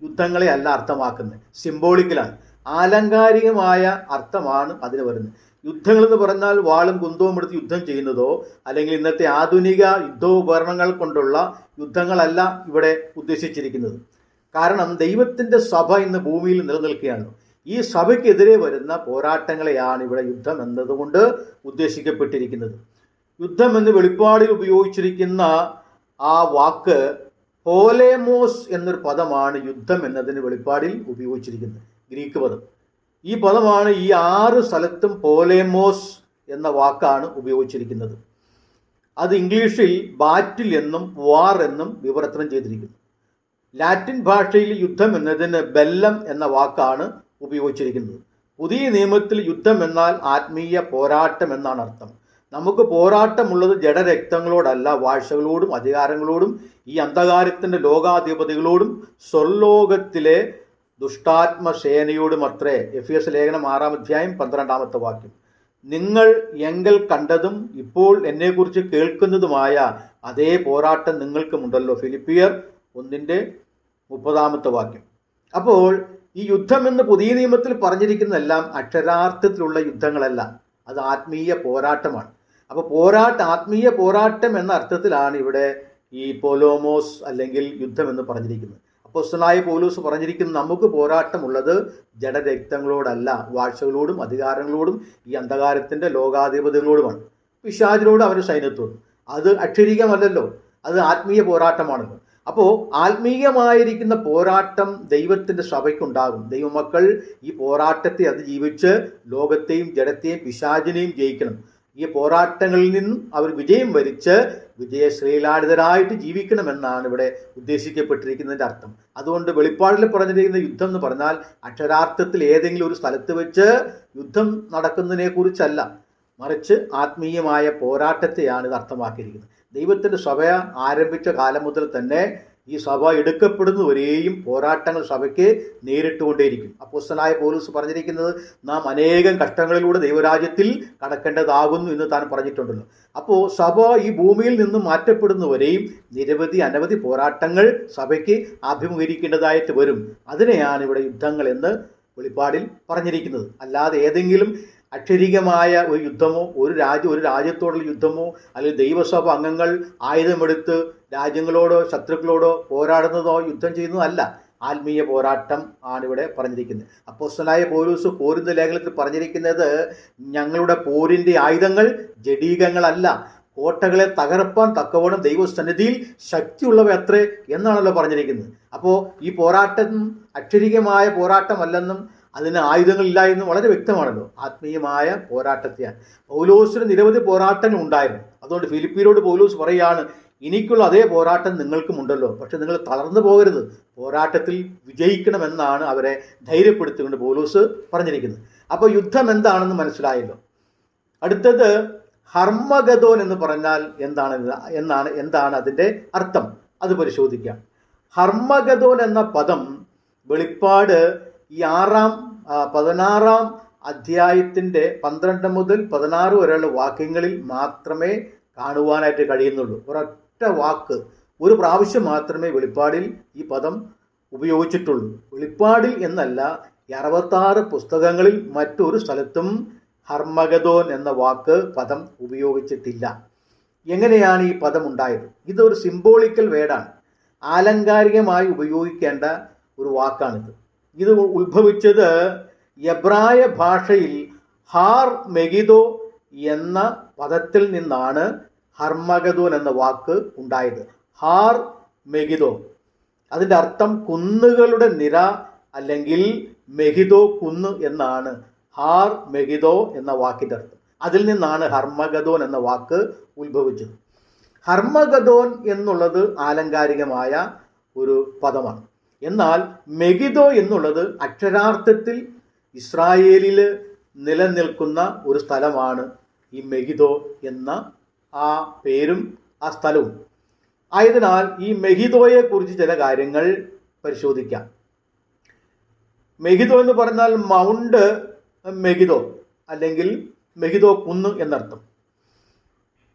യുദ്ധങ്ങളെ അല്ല അർത്ഥമാക്കുന്നത്, സിംബോളിക്കലാണ്, ആലങ്കാരികമായ അർത്ഥമാണ് അതിന് വരുന്നത്. യുദ്ധങ്ങളെന്ന് പറഞ്ഞാൽ വാളും കുന്തവും എടുത്ത് യുദ്ധം ചെയ്യുന്നതോ അല്ലെങ്കിൽ ഇന്നത്തെ ആധുനിക യുദ്ധോപകരണങ്ങൾ കൊണ്ടുള്ള യുദ്ധങ്ങളല്ല ഇവിടെ ഉദ്ദേശിച്ചിരിക്കുന്നത്. കാരണം ദൈവത്തിൻ്റെ സഭ ഇന്ന് ഭൂമിയിൽ നിലനിൽക്കുകയാണ്. ഈ സഭയ്ക്കെതിരെ വരുന്ന പോരാട്ടങ്ങളെയാണ് ഇവിടെ യുദ്ധം എന്നതുകൊണ്ട് ഉദ്ദേശിക്കപ്പെട്ടിരിക്കുന്നത്. യുദ്ധം എന്ന് വെളിപ്പാടിൽ ഉപയോഗിച്ചിരിക്കുന്ന ആ വാക്ക് പോലേമോസ് എന്നൊരു പദമാണ് യുദ്ധം എന്നതിന് വെളിപ്പാടിൽ ഉപയോഗിച്ചിരിക്കുന്നത്, ഗ്രീക്ക് പദം. ഈ പദമാണ് ഈ 6 സ്ഥലത്തും പോലേമോസ് എന്ന വാക്കാണ് ഉപയോഗിച്ചിരിക്കുന്നത്. അത് ഇംഗ്ലീഷിൽ ബാറ്റിൽ എന്നും വാർ എന്നും വിവർത്തനം ചെയ്തിരിക്കുന്നു. ലാറ്റിൻ ഭാഷയിൽ യുദ്ധം എന്നതിന് ബെല്ലം എന്ന വാക്കാണ് ഉപയോഗിച്ചിരിക്കുന്നത്. പുതിയ നിയമത്തിൽ യുദ്ധം എന്നാൽ ആത്മീയ പോരാട്ടം എന്നാണ് അർത്ഥം. നമുക്ക് പോരാട്ടമുള്ളത് ജഡരക്തങ്ങളോടല്ല, വാഴ്ചകളോടും അധികാരങ്ങളോടും ഈ അന്ധകാരത്തിൻ്റെ ലോകാധിപതികളോടും സ്വർലോകത്തിലെ ദുഷ്ടാത്മസേനയോടും അത്രേ. എഫേസ്യ ലേഖനം 6-ാം അധ്യായം 12-ാമത്തെ വാക്യം. നിങ്ങൾ എങ്കൽ കണ്ടതും ഇപ്പോൾ എന്നെക്കുറിച്ച് കേൾക്കുന്നതുമായ അതേ പോരാട്ടം നിങ്ങൾക്കുമുണ്ടല്ലോ. ഫിലിപ്പിയർ 1-ന്റെ-30-ാമത്തെ വാക്യം. അപ്പോൾ ഈ യുദ്ധം എന്ന് പുതിയ നിയമത്തിൽ പറഞ്ഞിരിക്കുന്നതെല്ലാം അക്ഷരാർത്ഥത്തിലുള്ള യുദ്ധങ്ങളല്ല, അത് ആത്മീയ പോരാട്ടമാണ്. അപ്പോൾ ആത്മീയ പോരാട്ടം എന്ന അർത്ഥത്തിലാണ് ഇവിടെ ഈ പോലോമോസ് അല്ലെങ്കിൽ യുദ്ധം എന്ന് പറഞ്ഞിരിക്കുന്നത്. അപ്പോസ്തലനായ പൗലോസ് പറഞ്ഞിരിക്കുന്നത് നമുക്ക് പോരാട്ടമുള്ളത് ജഡരക്തങ്ങളോടല്ല, വാഴ്ചകളോടും അധികാരങ്ങളോടും ഈ അന്ധകാരത്തിൻ്റെ ലോകാധിപതികളോടുമാണ്, പിശാചിനോടും അവരുടെ സൈന്യത്തോടും. അത് അക്ഷരീകമല്ലല്ലോ, അത് ആത്മീയ പോരാട്ടമാണല്ലോ. അപ്പോൾ ആത്മീയമായിരിക്കുന്ന പോരാട്ടം ദൈവത്തിൻ്റെ സഭയ്ക്കുണ്ടാകും. ദൈവമക്കൾ ഈ പോരാട്ടത്തെ അതിജീവിച്ച് ലോകത്തെയും ജഡത്തെയും പിശാചിനെയും ജയിക്കണം. ഈ പോരാട്ടങ്ങളിൽ നിന്നും അവർ വിജയം വരിച്ച് വിജയശ്രീലാളിതരായിട്ട് ജീവിക്കണമെന്നാണ് ഇവിടെ ഉദ്ദേശിക്കപ്പെട്ടിരിക്കുന്നതിൻ്റെ അർത്ഥം. അതുകൊണ്ട് വെളിപ്പാടിൽ പറഞ്ഞിരിക്കുന്ന യുദ്ധം എന്ന് പറഞ്ഞാൽ അക്ഷരാർത്ഥത്തിൽ ഏതെങ്കിലും ഒരു സ്ഥലത്ത് വെച്ച് യുദ്ധം നടക്കുന്നതിനെ കുറിച്ചല്ല, മറിച്ച് ആത്മീയമായ പോരാട്ടത്തെയാണ് ഇത് അർത്ഥമാക്കിയിരിക്കുന്നത്. ദൈവത്തിൻ്റെ സഭ ആരംഭിച്ച കാലം മുതൽ തന്നെ ഈ സഭ എടുക്കപ്പെടുന്നവരെയും പോരാട്ടങ്ങൾ സഭയ്ക്ക് നേരിട്ടുകൊണ്ടേയിരിക്കും. അപ്പോസ്തലനായ പൗലോസ് പറഞ്ഞിരിക്കുന്നത് നാം അനേകം കഷ്ടങ്ങളിലൂടെ ദൈവരാജ്യത്തിൽ കടക്കേണ്ടതാകുന്നു എന്ന് താൻ പറഞ്ഞിട്ടുണ്ടല്ലോ. അപ്പോൾ സഭ ഈ ഭൂമിയിൽ നിന്നും മാറ്റപ്പെടുന്നവരെയും അനവധി പോരാട്ടങ്ങൾ സഭയ്ക്ക് അഭിമുഖീകരിക്കേണ്ടതായിട്ട് വരും. അതിനെയാണ് ഇവിടെ യുദ്ധങ്ങൾ എന്ന് വെളിപ്പാടിൽ പറഞ്ഞിരിക്കുന്നത്. അല്ലാതെ ഏതെങ്കിലും അക്ഷരീകമായ ഒരു യുദ്ധമോ ഒരു രാജ്യത്തോടുള്ള യുദ്ധമോ അല്ലെങ്കിൽ ദൈവസഭ അംഗങ്ങൾ ആയുധമെടുത്ത് രാജ്യങ്ങളോടോ ശത്രുക്കളോടോ പോരാടുന്നതോ യുദ്ധം ചെയ്യുന്നതോ അല്ല. ആത്മീയ പോരാട്ടം ആണ് ഇവിടെ പറഞ്ഞിരിക്കുന്നത്. അപ്പോസ്തലനായ പൗലോസ് കോരിന്ത് ലേഖനത്തിൽ പറഞ്ഞിരിക്കുന്നത് ഞങ്ങളുടെ പോരിൻ്റെ ആയുധങ്ങൾ ജഡീകങ്ങളല്ല, കോട്ടകളെ തകർപ്പാൻ തക്കവണ്ണം ദൈവസന്നിധിയിൽ ശക്തിയുള്ളവ അത്രേ എന്നാണല്ലോ പറഞ്ഞിരിക്കുന്നത്. അപ്പോൾ ഈ പോരാട്ടം അക്ഷരീകമായ പോരാട്ടമല്ലെന്നും അതിന് ആയുധങ്ങളില്ല എന്നും വളരെ വ്യക്തമാണല്ലോ. ആത്മീയമായ പോരാട്ടത്തെയാണ്. പൗലോസിന് നിരവധി പോരാട്ടങ്ങൾ ഉണ്ടായിരുന്നു. അതുകൊണ്ട് ഫിലിപ്പിയരോട് പൗലോസ് പറയുകയാണ്, എനിക്കുള്ള അതേ പോരാട്ടം നിങ്ങൾക്കുമുണ്ടല്ലോ, പക്ഷെ നിങ്ങൾ തളർന്നു പോകരുത്, പോരാട്ടത്തിൽ വിജയിക്കണമെന്നാണ് അവരെ ധൈര്യപ്പെടുത്തിക്കൊണ്ട് പൗലോസ് പറഞ്ഞിരിക്കുന്നത്. അപ്പോൾ യുദ്ധം എന്താണെന്ന് മനസ്സിലായല്ലോ. അടുത്തത് ഹർമഗദോൻ എന്ന് പറഞ്ഞാൽ എന്താണ് അതിൻ്റെ അർത്ഥം, അത് പരിശോധിക്കാം. ഹർമഗദോൻ എന്ന പദം വെളിപ്പാട് ഈ 16-ാം അധ്യായത്തിൻ്റെ 12 മുതൽ 16 വരെയുള്ള വാക്യങ്ങളിൽ മാത്രമേ കാണുവാനായിട്ട് കഴിയുന്നുള്ളൂ. ഒരൊറ്റ വാക്ക് ഒരു പ്രാവശ്യം മാത്രമേ വെളിപ്പാടിൽ ഈ പദം ഉപയോഗിച്ചിട്ടുള്ളൂ. വെളിപ്പാടിൽ എന്നല്ല, 66 പുസ്തകങ്ങളിൽ മറ്റൊരു സ്ഥലത്തും ഹർമഗദോൻ എന്ന പദം ഉപയോഗിച്ചിട്ടില്ല. എങ്ങനെയാണ് ഈ പദം ഉണ്ടായത്? ഇതൊരു സിംബോളിക്കൽ വേർഡാണ്, ആലങ്കാരികമായി ഉപയോഗിക്കേണ്ട ഒരു വാക്കാണിത്. ഇത് ഉത്ഭവിച്ചത് എബ്രായ ഭാഷയിൽ ഹാർ മെഗിദോ എന്ന പദത്തിൽ നിന്നാണ് ഹർമഗദോൻ എന്ന വാക്ക് ഉണ്ടായത്. ഹാർ മെഗിദോ, അതിൻ്റെ അർത്ഥം കുന്നുകളുടെ നിര അല്ലെങ്കിൽ മെഗിദോ കുന്ന് എന്നാണ് ഹാർ മെഗിദോ എന്ന വാക്കിൻ്റെ അർത്ഥം. അതിൽ നിന്നാണ് ഹർമഗദോൻ എന്ന വാക്ക് ഉത്ഭവിച്ചത്. ഹർമഗദോൻ എന്നുള്ളത് ആലങ്കാരികമായ ഒരു പദമാണ്. എന്നാൽ മെഗിദോ എന്നുള്ളത് അക്ഷരാർത്ഥത്തിൽ ഇസ്രായേലിൽ നിലനിൽക്കുന്ന ഒരു സ്ഥലമാണ് ഈ മെഗിദോ എന്ന ആ പേരും ആ സ്ഥലവും. ആയതിനാൽ ഈ മെഗിദോയെക്കുറിച്ച് ചില കാര്യങ്ങൾ പരിശോധിക്കാം. മെഗിദോ എന്ന് പറഞ്ഞാൽ മൗണ്ട് മെഗിദോ അല്ലെങ്കിൽ മെഗിദോ കുന്ന് എന്നർത്ഥം.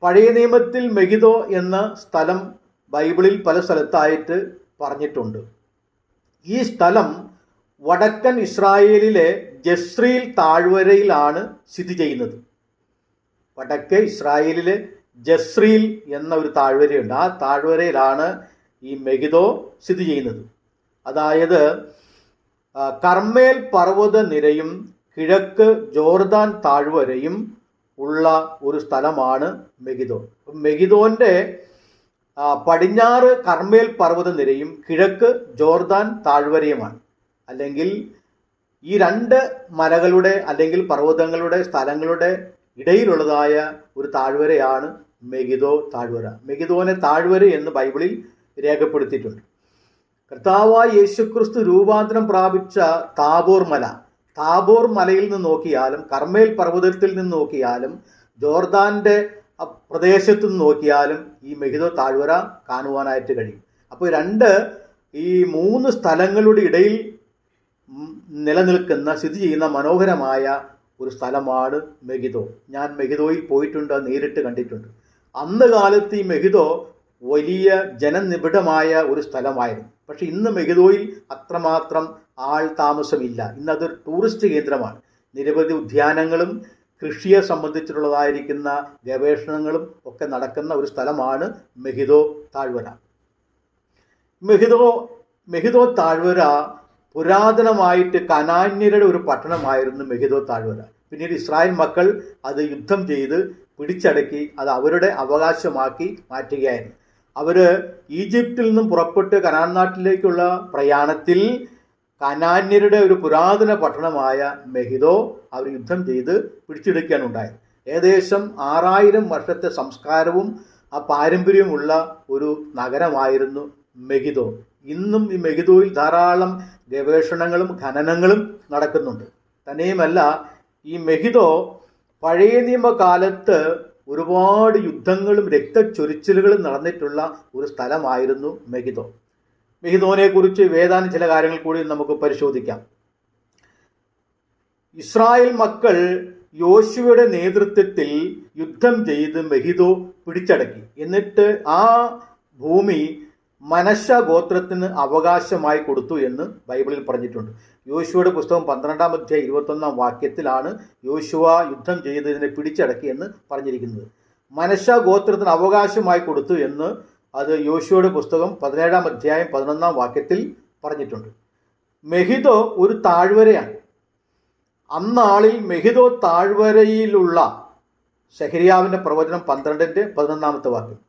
പഴയ നിയമത്തിൽ മെഗിദോ എന്ന സ്ഥലം ബൈബിളിൽ പല സ്ഥലത്തായിട്ട് പറഞ്ഞിട്ടുണ്ട്. ഈ സ്ഥലം വടക്കൻ ഇസ്രായേലിലെ ജസ്രീൽ താഴ്വരയിലാണ് സ്ഥിതി ചെയ്യുന്നത്. വടക്കേ ഇസ്രായേലിലെ ജസ്രീൽ എന്ന ഒരു താഴ്വരയുണ്ട്. ആ താഴ്വരയിലാണ് ഈ മെഗിദോ സ്ഥിതി ചെയ്യുന്നത്. അതായത് കർമ്മേൽ പർവ്വത നിരയും കിഴക്ക് ജോർദാൻ താഴ്വരയും ഉള്ള ഒരു സ്ഥലമാണ് മെഗിദോ. മെഗിദോൻ്റെ പടിഞ്ഞാറ് കർമ്മേൽ പർവ്വത നിരയും കിഴക്ക് ജോർദാൻ താഴ്വരയുമാണ്. അല്ലെങ്കിൽ ഈ രണ്ട് മലകളുടെ അല്ലെങ്കിൽ പർവ്വതങ്ങളുടെ സ്ഥലങ്ങളുടെ ഇടയിലുള്ളതായ ഒരു താഴ്വരയാണ് മെഗിദോ താഴ്വര. മെഗിദോനെ താഴ്വര എന്ന് ബൈബിളിൽ രേഖപ്പെടുത്തിയിട്ടുണ്ട്. കർത്താവായ യേശുക്രിസ്തു രൂപാന്തരം പ്രാപിച്ച താബോർ മലയിൽ നിന്ന് നോക്കിയാലും കർമ്മേൽ പർവ്വതത്തിൽ നിന്ന് നോക്കിയാലും ജോർദാൻ്റെ പ്രദേശത്ത് നിന്ന് നോക്കിയാലും ഈ മെഗിദോ താഴ്വര കാണുവാനായിട്ട് കഴിയും. അപ്പോൾ ഈ മൂന്ന് സ്ഥലങ്ങളുടെ ഇടയിൽ നിലനിൽക്കുന്ന സ്ഥിതി ചെയ്യുന്ന മനോഹരമായ ഒരു സ്ഥലമാണ് മെഗിദോ. ഞാൻ മെഗിദോയിൽ പോയിട്ടുണ്ട്, നേരിട്ട് കണ്ടിട്ടുണ്ട്. അന്ന് കാലത്ത് ഈ മെഗിദോ വലിയ ജനനിബിഡമായ ഒരു സ്ഥലമായിരുന്നു. പക്ഷെ ഇന്ന് മെഗിദോയിൽ അത്രമാത്രം ആൾ താമസമില്ല. ഇന്നതൊരു ടൂറിസ്റ്റ് കേന്ദ്രമാണ്. നിരവധി ഉദ്യാനങ്ങളും കൃഷിയെ സംബന്ധിച്ചിട്ടുള്ളതായിരിക്കുന്ന ഗവേഷണങ്ങളും ഒക്കെ നടക്കുന്ന ഒരു സ്ഥലമാണ് മെഗിദോ താഴ്വര. മെഗിദോ താഴ്വര പുരാതനമായിട്ട് കനാന്യരുടെ ഒരു പട്ടണമായിരുന്നു മെഗിദോ താഴ്വര. പിന്നീട് ഇസ്രായേൽ മക്കൾ അത് യുദ്ധം ചെയ്ത് പിടിച്ചടക്കി അത് അവരുടെ അവകാശമാക്കി മാറ്റുകയായിരുന്നു. അവർ ഈജിപ്തിൽ നിന്നും പുറപ്പെട്ട് കനാൻ നാട്ടിലേക്കുള്ള പ്രയാണത്തിൽ കനാന്യരുടെ ഒരു പുരാതന പട്ടണമായ മെഗിദോ അവർ യുദ്ധം ചെയ്ത് പിടിച്ചെടുക്കുകയാണ് ഉണ്ടായത്. ഏകദേശം 6000 വർഷത്തെ സംസ്കാരവും ആ പാരമ്പര്യമുള്ള ഒരു നഗരമായിരുന്നു മെഗിദോ. ഇന്നും ഈ മെഗിദോയിൽ ധാരാളം ഗവേഷണങ്ങളും ഖനനങ്ങളും നടക്കുന്നുണ്ട്. തന്നെയുമല്ല, ഈ മെഗിദോ പഴയ നിയമകാലത്ത് ഒരുപാട് യുദ്ധങ്ങളും രക്തച്ചൊരിച്ചിലുകളും നടന്നിട്ടുള്ള ഒരു സ്ഥലമായിരുന്നു മെഗിദോ. മെഗിദോനെ കുറിച്ച് വേദാന്തം ചില കാര്യങ്ങൾ കൂടി നമുക്ക് പരിശോധിക്കാം. ഇസ്രായേൽ മക്കൾ യോശുവയുടെ നേതൃത്വത്തിൽ യുദ്ധം ചെയ്ത് മെഗിദോ പിടിച്ചടക്കി. എന്നിട്ട് ആ ഭൂമി മനശ്ശ ഗോത്രത്തിന് അവകാശമായി കൊടുത്തു എന്ന് ബൈബിളിൽ പറഞ്ഞിട്ടുണ്ട്. യോശുവയുടെ പുസ്തകം 12-ാം അധ്യായം 21-ാം വാക്യത്തിലാണ് യോശുവ യുദ്ധം ചെയ്ത് ഇതിനെ പിടിച്ചടക്കി എന്ന് പറഞ്ഞിരിക്കുന്നത്. മനശ്ശ ഗോത്രത്തിന് അവകാശമായി കൊടുത്തു എന്ന് അത് യോശുവയുടെ പുസ്തകം 17-ാം അധ്യായം 11-ാം വാക്യത്തിൽ പറഞ്ഞിട്ടുണ്ട്. മെഗിദോ ഒരു താഴ്വരയാണ്. അന്നാളിൽ മെഗിദോ താഴ്വരയിലുള്ള സെഖര്യാവിൻ്റെ പ്രവചനം 12-ന്റെ 11-ാമത്തെ വാക്യം.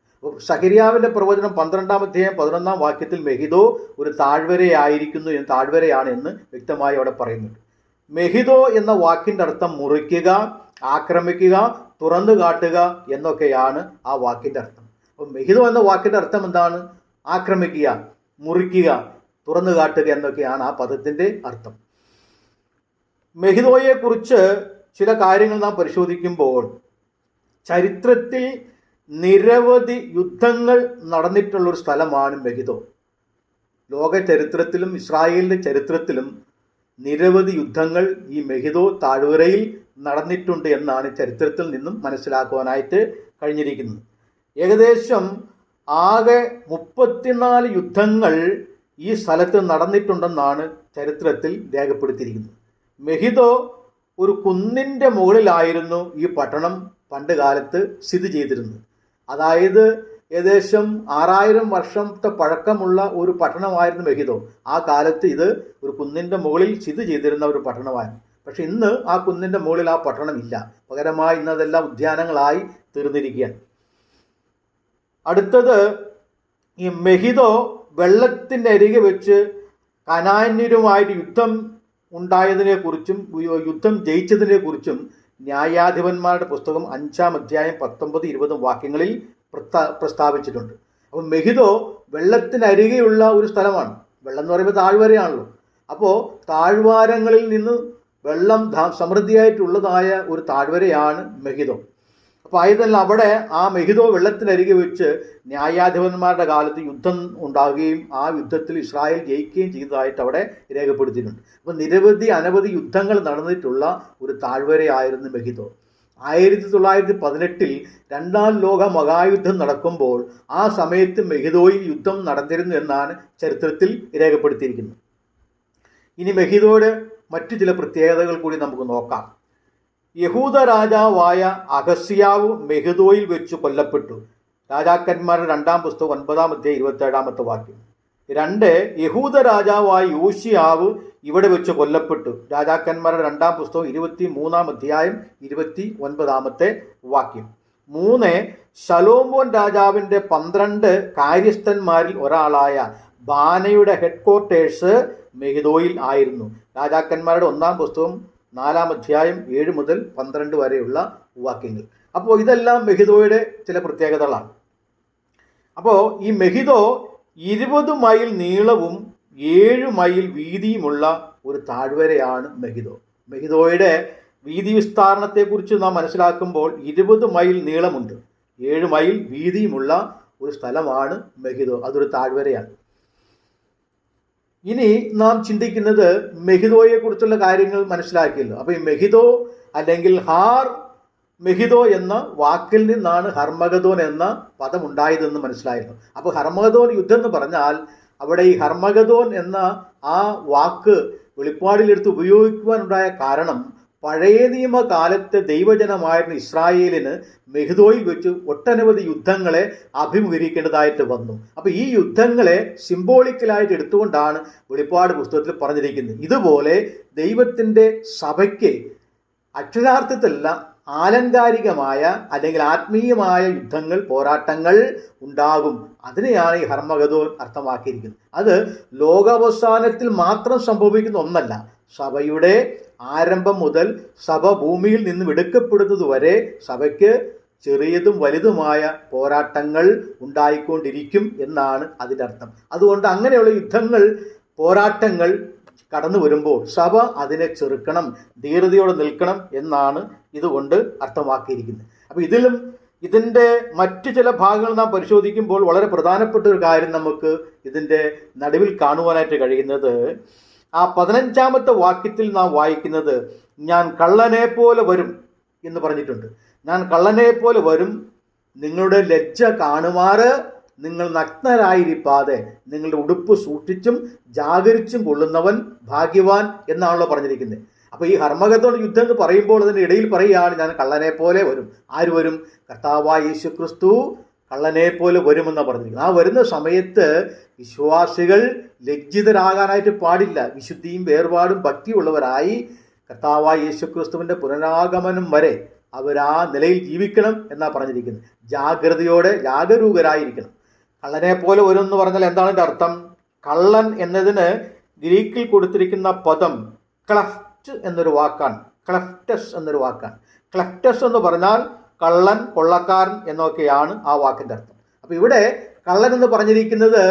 സെഖര്യാവിൻ്റെ പ്രവചനം 12-ാം അധ്യായം 11-ാം വാക്യത്തിൽ മെഗിദോ ഒരു താഴ്വരയാണ് എന്ന് വ്യക്തമായി അവിടെ പറയുന്നുണ്ട്. മെഗിദോ എന്ന വാക്കിൻ്റെ അർത്ഥം മുറിക്കുക, ആക്രമിക്കുക, തുറന്നു കാട്ടുക എന്നൊക്കെയാണ് ആ വാക്കിൻ്റെ അർത്ഥം. അപ്പോൾ മെഗിദോ എന്ന വാക്കിൻ്റെ അർത്ഥം എന്താണ്? ആക്രമിക്കുക, മുറിക്കുക, തുറന്നു കാട്ടുക എന്നൊക്കെയാണ് ആ പദത്തിൻ്റെ അർത്ഥം. മെഗിദോയെക്കുറിച്ച് ചില കാര്യങ്ങൾ നാം പരിശോധിക്കുമ്പോൾ ചരിത്രത്തിൽ നിരവധി യുദ്ധങ്ങൾ നടന്നിട്ടുള്ളൊരു സ്ഥലമാണ് മെഗിദോ. ലോക ചരിത്രത്തിലും ഇസ്രായേലിൻ്റെ ചരിത്രത്തിലും നിരവധി യുദ്ധങ്ങൾ ഈ മെഗിദോ താഴ്വരയിൽ നടന്നിട്ടുണ്ട് എന്നാണ് ചരിത്രത്തിൽ നിന്നും മനസ്സിലാക്കുവാനായിട്ട് കഴിഞ്ഞിരിക്കുന്നത്. ഏകദേശം ആകെ 34 യുദ്ധങ്ങൾ ഈ സ്ഥലത്ത് നടന്നിട്ടുണ്ടെന്നാണ് ചരിത്രത്തിൽ രേഖപ്പെടുത്തിയിരിക്കുന്നത്. മെഗിദോ ഒരു കുന്നിൻ്റെ മുകളിലായിരുന്നു ഈ പട്ടണം പണ്ട് കാലത്ത് സ്ഥിതി ചെയ്തിരുന്നത്. അതായത് ഏകദേശം 6000 വർഷത്തെ പഴക്കമുള്ള ഒരു പട്ടണമായിരുന്നു മെഗിദോ. ആ കാലത്ത് ഇത് ഒരു കുന്നിൻ്റെ മുകളിൽ സ്ഥിതി ചെയ്തിരുന്ന ഒരു പട്ടണമായിരുന്നു. പക്ഷെ ഇന്ന് ആ കുന്നിൻ്റെ മുകളിൽ ആ പട്ടണം ഇല്ല. പകരമായി ഇന്നതെല്ലാം ഉദ്യാനങ്ങളായി തീർന്നിരിക്കുകയാണ്. അടുത്തത്, ഈ മെഗിദോ വെള്ളത്തിൻ്റെ അരികെ വെച്ച് കനാന്യരുമായിട്ട് യുദ്ധം ഉണ്ടായതിനെക്കുറിച്ചും യുദ്ധം ജയിച്ചതിനെക്കുറിച്ചും ന്യായാധിപന്മാരുടെ പുസ്തകം 5-ാം അധ്യായം 19-20 വാക്യങ്ങളിൽ പ്രസ്താവിച്ചിട്ടുണ്ട്. അപ്പോൾ മെഗിദോ വെള്ളത്തിനരികെയുള്ള ഒരു സ്ഥലമാണ്. വെള്ളം എന്ന് പറയുമ്പോൾ താഴ്വരയാണല്ലോ. അപ്പോൾ താഴ്വാരങ്ങളിൽ നിന്ന് വെള്ളം സമൃദ്ധിയായിട്ടുള്ളതായ ഒരു താഴ്വരയാണ് മെഗിദോ. അപ്പോൾ ആയതല്ല അവിടെ ആ മെഹിദോ വെള്ളത്തിനരികെ വെച്ച് ന്യായാധിപന്മാരുടെ കാലത്ത് യുദ്ധം ഉണ്ടാകുകയും ആ യുദ്ധത്തിൽ ഇസ്രായേൽ ജയിക്കുകയും ചെയ്തതായിട്ട് അവിടെ രേഖപ്പെടുത്തിയിട്ടുണ്ട്. അപ്പോൾ അനവധി യുദ്ധങ്ങൾ നടന്നിട്ടുള്ള ഒരു താഴ്വരയായിരുന്നു മെഹിദോ. 1918 രണ്ടാം ലോക മഹായുദ്ധം നടക്കുമ്പോൾ ആ സമയത്ത് മെഹിദോയിൽ യുദ്ധം നടന്നിരുന്നു എന്നാണ് ചരിത്രത്തിൽ രേഖപ്പെടുത്തിയിരിക്കുന്നത്. ഇനി മെഹിദോയുടെ മറ്റു ചില പ്രത്യേകതകൾ കൂടി നമുക്ക് നോക്കാം. യഹൂദ രാജാവായ അഹസ്യാവ് മെഹിദോയിൽ വെച്ച് കൊല്ലപ്പെട്ടു. രാജാക്കന്മാരുടെ 2-ാം പുസ്തകം 9-ാം അധ്യായം 27-ാമത്തെ വാക്യം. 2, യഹൂദ രാജാവായ യോശിയാവ് ഇവിടെ വെച്ച് കൊല്ലപ്പെട്ടു. രാജാക്കന്മാരുടെ 2-ാം പുസ്തകം 23-ാം അധ്യായം 29-ാമത്തെ വാക്യം. 3, ശലോമോൻ രാജാവിൻ്റെ 12 കാര്യസ്ഥന്മാരിൽ ഒരാളായ ബാനയുടെ ഹെഡ്ക്വാർട്ടേഴ്സ് മെഹിദോയിൽ ആയിരുന്നു. രാജാക്കന്മാരുടെ 1-ാം പുസ്തകം 4-ാം അധ്യായം 7 മുതൽ 12 വരെയുള്ള വാക്യങ്ങൾ. അപ്പോൾ ഇതെല്ലാം മെഹിദോയുടെ ചില പ്രത്യേകതകളാണ്. അപ്പോൾ ഈ മെഹിദോ 20 മൈൽ നീളവും 7 മൈൽ വീതിയുമുള്ള ഒരു താഴ്വരയാണ് മെഹിദോ. മെഹിദോയുടെ വീതി വിസ്താരണത്തെക്കുറിച്ച് നാം മനസ്സിലാക്കുമ്പോൾ 20 മൈൽ നീളമുണ്ട്, 7 മൈൽ വീതിയുമുള്ള ഒരു സ്ഥലമാണ് മെഹിദോ. അതൊരു താഴ്വരയാണ്. ഇനി നാം ചിന്തിക്കുന്നത് മെഹിദോയെക്കുറിച്ചുള്ള കാര്യങ്ങൾ മനസ്സിലാക്കിയല്ലോ. അപ്പോൾ ഈ മെഹിദോ അല്ലെങ്കിൽ ഹാർ മെഹിദോ എന്ന വാക്കിൽ നിന്നാണ് ഹർമഗദോൻ എന്ന പദം ഉണ്ടായതെന്ന് മനസ്സിലായിരുന്നു. അപ്പോൾ ഹർമഗദോൻ യുദ്ധം എന്ന് പറഞ്ഞാൽ അവിടെ ഈ ഹർമഗദോൻ എന്ന ആ വാക്ക് വെളിപ്പാടിലെടുത്ത് ഉപയോഗിക്കുവാനുണ്ടായ കാരണം പഴയ നിയമകാലത്തെ ദൈവജനമായിരുന്ന ഇസ്രായേലിന് മെഹിദോയിൽ വെച്ച് ഒട്ടനവധി യുദ്ധങ്ങളെ അഭിമുഖീകരിക്കേണ്ടതായിട്ട് വന്നു. അപ്പോൾ ഈ യുദ്ധങ്ങളെ സിംബോളിക്കലായിട്ട് എടുത്തുകൊണ്ടാണ് വെളിപ്പാട് പുസ്തകത്തിൽ പറഞ്ഞിരിക്കുന്നത്. ഇതുപോലെ ദൈവത്തിൻ്റെ സഭയ്ക്ക് അക്ഷരാർത്ഥത്തിലല്ല ആലങ്കാരികമായ അല്ലെങ്കിൽ ആത്മീയമായ യുദ്ധങ്ങൾ, പോരാട്ടങ്ങൾ ഉണ്ടാകും. അതിനെയാണ് ഈ ഹർമഗദോൻ അർത്ഥമാക്കിയിരിക്കുന്നത്. അത് ലോകാവസാനത്തിൽ മാത്രം സംഭവിക്കുന്ന ഒന്നല്ല. സഭയുടെ ആരംഭം മുതൽ സഭ ഭൂമിയിൽ നിന്നും എടുക്കപ്പെടുന്നത് വരെ സഭയ്ക്ക് ചെറിയതും വലുതുമായ പോരാട്ടങ്ങൾ ഉണ്ടായിക്കൊണ്ടിരിക്കും എന്നാണ് അതിൻ്റെ അർത്ഥം. അതുകൊണ്ട് അങ്ങനെയുള്ള യുദ്ധങ്ങൾ, പോരാട്ടങ്ങൾ കടന്നു വരുമ്പോൾ സഭ അതിനെ ചെറുക്കണം, ധീരതയോടെ നിൽക്കണം എന്നാണ് ഇതുകൊണ്ട് അർത്ഥമാക്കിയിരിക്കുന്നത്. അപ്പോൾ ഇതിൻ്റെ മറ്റു ചില ഭാഗങ്ങൾ നാം പരിശോധിക്കുമ്പോൾ വളരെ പ്രധാനപ്പെട്ട ഒരു കാര്യം നമുക്ക് ഇതിൻ്റെ നടുവിൽ കാണുവാനായിട്ട് കഴിയുന്നത്, ആ 15-ാമത്തെ വാക്യത്തിൽ നാം വായിക്കുന്നത് ഞാൻ കള്ളനെ പോലെ വരും എന്ന് പറഞ്ഞിട്ടുണ്ട്. ഞാൻ കള്ളനെ പോലെ വരും, നിങ്ങളുടെ ലജ്ജ കാണുമാറ് നിങ്ങൾ നഗ്നരായിരിക്കാതെ നിങ്ങളുടെ ഉടുപ്പ് സൂക്ഷിച്ചും ജാഗരിച്ചും കൊള്ളുന്നവൻ ഭാഗ്യവാൻ എന്നാണല്ലോ പറഞ്ഞിരിക്കുന്നത്. അപ്പോൾ ഈ ഹർമഗദോൻ യുദ്ധം എന്ന് പറയുമ്പോൾ അതിൻ്റെ ഇടയിൽ പറയുകയാണ് ഞാൻ കള്ളനെ പോലെ വരും. ആര് വരും? കർത്താവായ യേശു ക്രിസ്തു കള്ളനെ പോലെ വരുമെന്നാണ് പറഞ്ഞിരിക്കുന്നത്. ആ വരുന്ന സമയത്ത് വിശ്വാസികൾ ലജ്ജിതരാകാനായിട്ട് പാടില്ല. വിശുദ്ധിയും വേർപാടും ഭക്തിയുള്ളവരായി കർത്താവായ യേശു ക്രിസ്തുവിൻ്റെ പുനരാഗമനം വരെ അവർ ആ നിലയിൽ ജീവിക്കണം എന്നാണ് പറഞ്ഞിരിക്കുന്നത്. ജാഗ്രതയോടെ ജാഗരൂകരായിരിക്കണം. കള്ളനെ പോലെ വരും എന്ന് പറഞ്ഞാൽ എന്താണ് എൻ്റെ അർത്ഥം? കള്ളൻ എന്നതിന് ഗ്രീക്കിൽ കൊടുത്തിരിക്കുന്ന പദം ക്ലഫ്റ്റ് എന്നൊരു വാക്കാണ്. ക്ലഫ്റ്റസ് എന്നൊരു വാക്കാണ്. ക്ലഫ്റ്റസ് എന്ന് പറഞ്ഞാൽ കള്ളൻ, കൊള്ളക്കാരൻ എന്നൊക്കെയാണ് ആ വാക്കിൻ്റെ അർത്ഥം. അപ്പോൾ ഇവിടെ കള്ളൻ എന്ന് പറഞ്ഞിരിക്കുന്നത്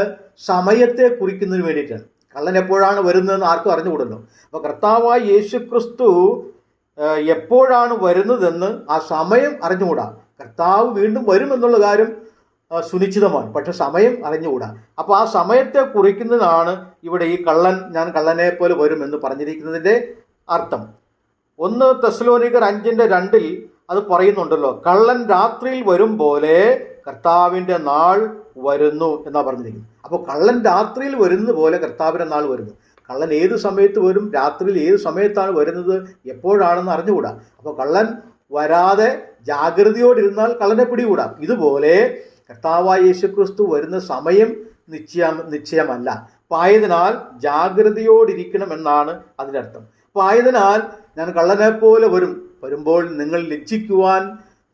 സമയത്തെ കുറിക്കുന്നതിന് വേണ്ടിയിട്ടാണ്. കള്ളൻ എപ്പോഴാണ് വരുന്നതെന്ന് ആർക്കും അറിഞ്ഞുകൂടല്ലോ. അപ്പോൾ കർത്താവായ യേശു ക്രിസ്തു എപ്പോഴാണ് വരുന്നതെന്ന് ആ സമയം അറിഞ്ഞുകൂടാ. കർത്താവ് വീണ്ടും വരുമെന്നുള്ള കാര്യം സുനിശ്ചിതമാണ്, പക്ഷെ സമയം അറിഞ്ഞുകൂടാ. അപ്പോൾ ആ സമയത്തെ കുറിക്കുന്നതാണ് ഇവിടെ ഈ കള്ളൻ, ഞാൻ കള്ളനെ പോലെ വരും എന്ന് പറഞ്ഞിരിക്കുന്നതിൻ്റെ അർത്ഥം. 1 തെസ്സലോനിക്കർ 5:2 അത് പറയുന്നുണ്ടല്ലോ, കള്ളൻ രാത്രിയിൽ വരും പോലെ കർത്താവിൻ്റെ നാൾ വരുന്നു എന്നാണ് പറഞ്ഞിരിക്കുന്നത്. അപ്പോൾ കള്ളൻ രാത്രിയിൽ വരുന്നത് പോലെ കർത്താവിൻ്റെ നാൾ വരുന്നു. കള്ളൻ ഏത് സമയത്ത് വരും, രാത്രിയിൽ ഏത് സമയത്താണ് വരുന്നത്, എപ്പോഴാണെന്ന് അറിഞ്ഞുകൂടാ. അപ്പോൾ കള്ളൻ വരാതെ ജാഗ്രതയോടിരുന്നാൽ കള്ളനെ പിടികൂടാം. ഇതുപോലെ കർത്താവായ യേശുക്രിസ്തു വരുന്ന സമയം നിശ്ചയമല്ല. അപ്പോൾ ആയതിനാൽ ജാഗ്രതയോടിരിക്കണമെന്നാണ് അതിനർത്ഥം. അപ്പോൾ ആയതിനാൽ ഞാൻ കള്ളനെ പോലെ വരുമ്പോൾ നിങ്ങൾ ലജ്ജിക്കുവാൻ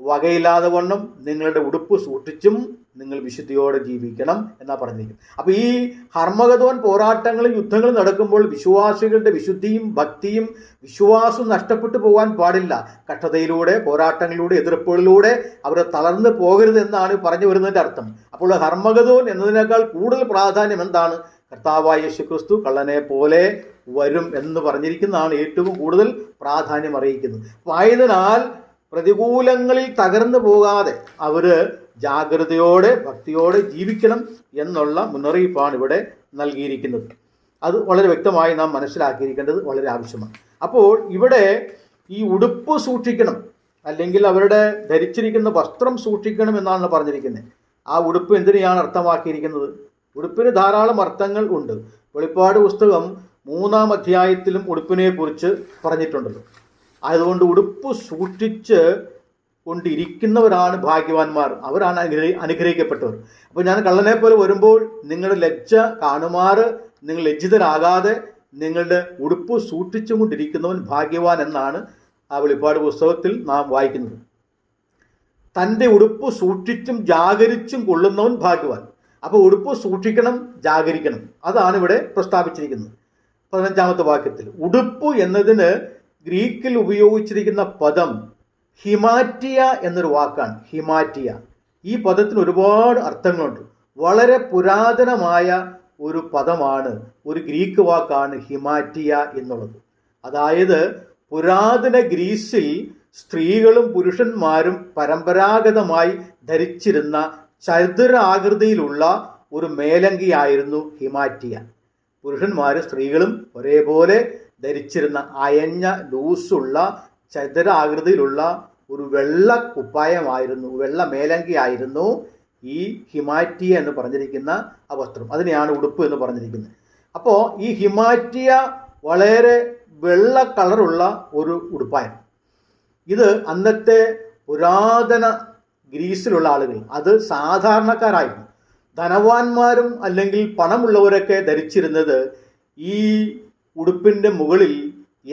വകയില്ലാതെ വണ്ണം നിങ്ങളുടെ ഉടുപ്പ് സൂക്ഷിച്ചും നിങ്ങൾ വിശുദ്ധിയോടെ ജീവിക്കണം എന്നാണ് പറഞ്ഞിരിക്കുന്നത്. അപ്പോൾ ഈ ഹർമഗദോൻ പോരാട്ടങ്ങളും യുദ്ധങ്ങളും നടക്കുമ്പോൾ വിശ്വാസികളുടെ വിശുദ്ധിയും ഭക്തിയും വിശ്വാസവും നഷ്ടപ്പെട്ടു പോകാൻ പാടില്ല. കഷ്ടതയിലൂടെ, പോരാട്ടങ്ങളിലൂടെ, എതിർപ്പുകളിലൂടെ അവർ തളർന്നു പോകരുത് എന്നാണ് പറഞ്ഞു വരുന്നതിൻ്റെ അർത്ഥം. അപ്പോൾ ഹർമഗദോൻ എന്നതിനേക്കാൾ കൂടുതൽ പ്രാധാന്യം എന്താണ്? കർത്താവായ യേശുക്രിസ്തു കള്ളനെ പോലെ വരും എന്ന് പറഞ്ഞിരിക്കുന്നതാണ് ഏറ്റവും കൂടുതൽ പ്രാധാന്യം അറിയിക്കുന്നത്. അപ്പോൾ ആയതിനാൽ പ്രതികൂലങ്ങളിൽ തകർന്നു പോകാതെ അവർ ജാഗ്രതയോടെ ഭക്തിയോടെ ജീവിക്കണം എന്നുള്ള മുന്നറിയിപ്പാണ് ഇവിടെ നൽകിയിരിക്കുന്നത്. അത് വളരെ വ്യക്തമായി നാം മനസ്സിലാക്കിയിരിക്കേണ്ടത് വളരെ ആവശ്യമാണ്. അപ്പോൾ ഇവിടെ ഈ ഉടുപ്പ് സൂക്ഷിക്കണം, അല്ലെങ്കിൽ അവരുടെ ധരിച്ചിരിക്കുന്ന വസ്ത്രം സൂക്ഷിക്കണം എന്നാണ് പറഞ്ഞിരിക്കുന്നത്. ആ ഉടുപ്പ് എന്തിനെയാണ് അർത്ഥമാക്കിയിരിക്കുന്നത്? ഉടുപ്പിന് ധാരാളം അർത്ഥങ്ങൾ ഉണ്ട്. വെളിപ്പാട് പുസ്തകം 3-ാം അധ്യായത്തിലും ഉടുപ്പിനെ കുറിച്ച് പറഞ്ഞിട്ടുണ്ടല്ലോ. അതുകൊണ്ട് ഉടുപ്പ് സൂക്ഷിച്ച് കൊണ്ടിരിക്കുന്നവരാണ് ഭാഗ്യവാന്മാർ, അവരാണ് അനുഗ്രഹിക്കപ്പെട്ടവർ. അപ്പോൾ ഞാൻ കള്ളനെ പോലെ വരുമ്പോൾ നിങ്ങളുടെ ലജ്ജ കാണുമാറ് നിങ്ങൾ ലജ്ജിതരാകാതെ നിങ്ങളുടെ ഉടുപ്പ് സൂക്ഷിച്ചും കൊണ്ടിരിക്കുന്നവൻ ഭാഗ്യവാൻ എന്നാണ് ആ വെളിപ്പാട് പുസ്തകത്തിൽ നാം വായിക്കുന്നത്. തൻ്റെ ഉടുപ്പ് സൂക്ഷിച്ചും ജാഗരിച്ചും കൊള്ളുന്നവൻ ഭാഗ്യവാൻ. അപ്പോൾ ഉടുപ്പ് സൂക്ഷിക്കണം, ജാഗരിക്കണം, അതാണ് ഇവിടെ പ്രസ്താവിച്ചിരിക്കുന്നത് 15-ാമത്തെ വാക്യത്തിൽ. ഉടുപ്പ് എന്നതിന് ഗ്രീക്കിൽ ഉപയോഗിച്ചിരിക്കുന്ന പദം ഹിമാറ്റിയ എന്നൊരു വാക്കാണ്. ഹിമാറ്റിയ, ഈ പദത്തിന് ഒരുപാട് അർത്ഥങ്ങളുണ്ട്. വളരെ പുരാതനമായ ഒരു പദമാണ്, ഒരു ഗ്രീക്ക് വാക്കാണ് ഹിമാറ്റിയ എന്നുള്ളത്. അതായത് പുരാതന ഗ്രീസിൽ സ്ത്രീകളും പുരുഷന്മാരും പരമ്പരാഗതമായി ധരിച്ചിരുന്ന ചതുരാകൃതിയിലുള്ള ഒരു മേലങ്കിയായിരുന്നു ഹിമാറ്റിയ. പുരുഷന്മാരും സ്ത്രീകളും ഒരേപോലെ ധരിച്ചിരുന്ന അയഞ്ഞ ലൂസുള്ള ചതുരാകൃതിയിലുള്ള ഒരു വെള്ള കുപ്പായമായിരുന്നു, വെള്ള മേലങ്കിയായിരുന്നു ഈ ഹിമാറ്റിയ എന്ന് പറഞ്ഞിരിക്കുന്ന ആ വസ്ത്രം. അതിനെയാണ് ഉടുപ്പ് എന്ന് പറഞ്ഞിരിക്കുന്നത്. അപ്പോൾ ഈ ഹിമാറ്റിയ വളരെ വെള്ള കളറുള്ള ഒരു ഉടുപ്പായിരുന്നു. ഇത് അന്നത്തെ പുരാതന ഗ്രീസിലുള്ള ആളുകൾ, അത് സാധാരണക്കാരായിരുന്നു. ധനവാന്മാരും അല്ലെങ്കിൽ പണമുള്ളവരൊക്കെ ധരിച്ചിരുന്നത് ഈ ഉടുപ്പിൻ്റെ മുകളിൽ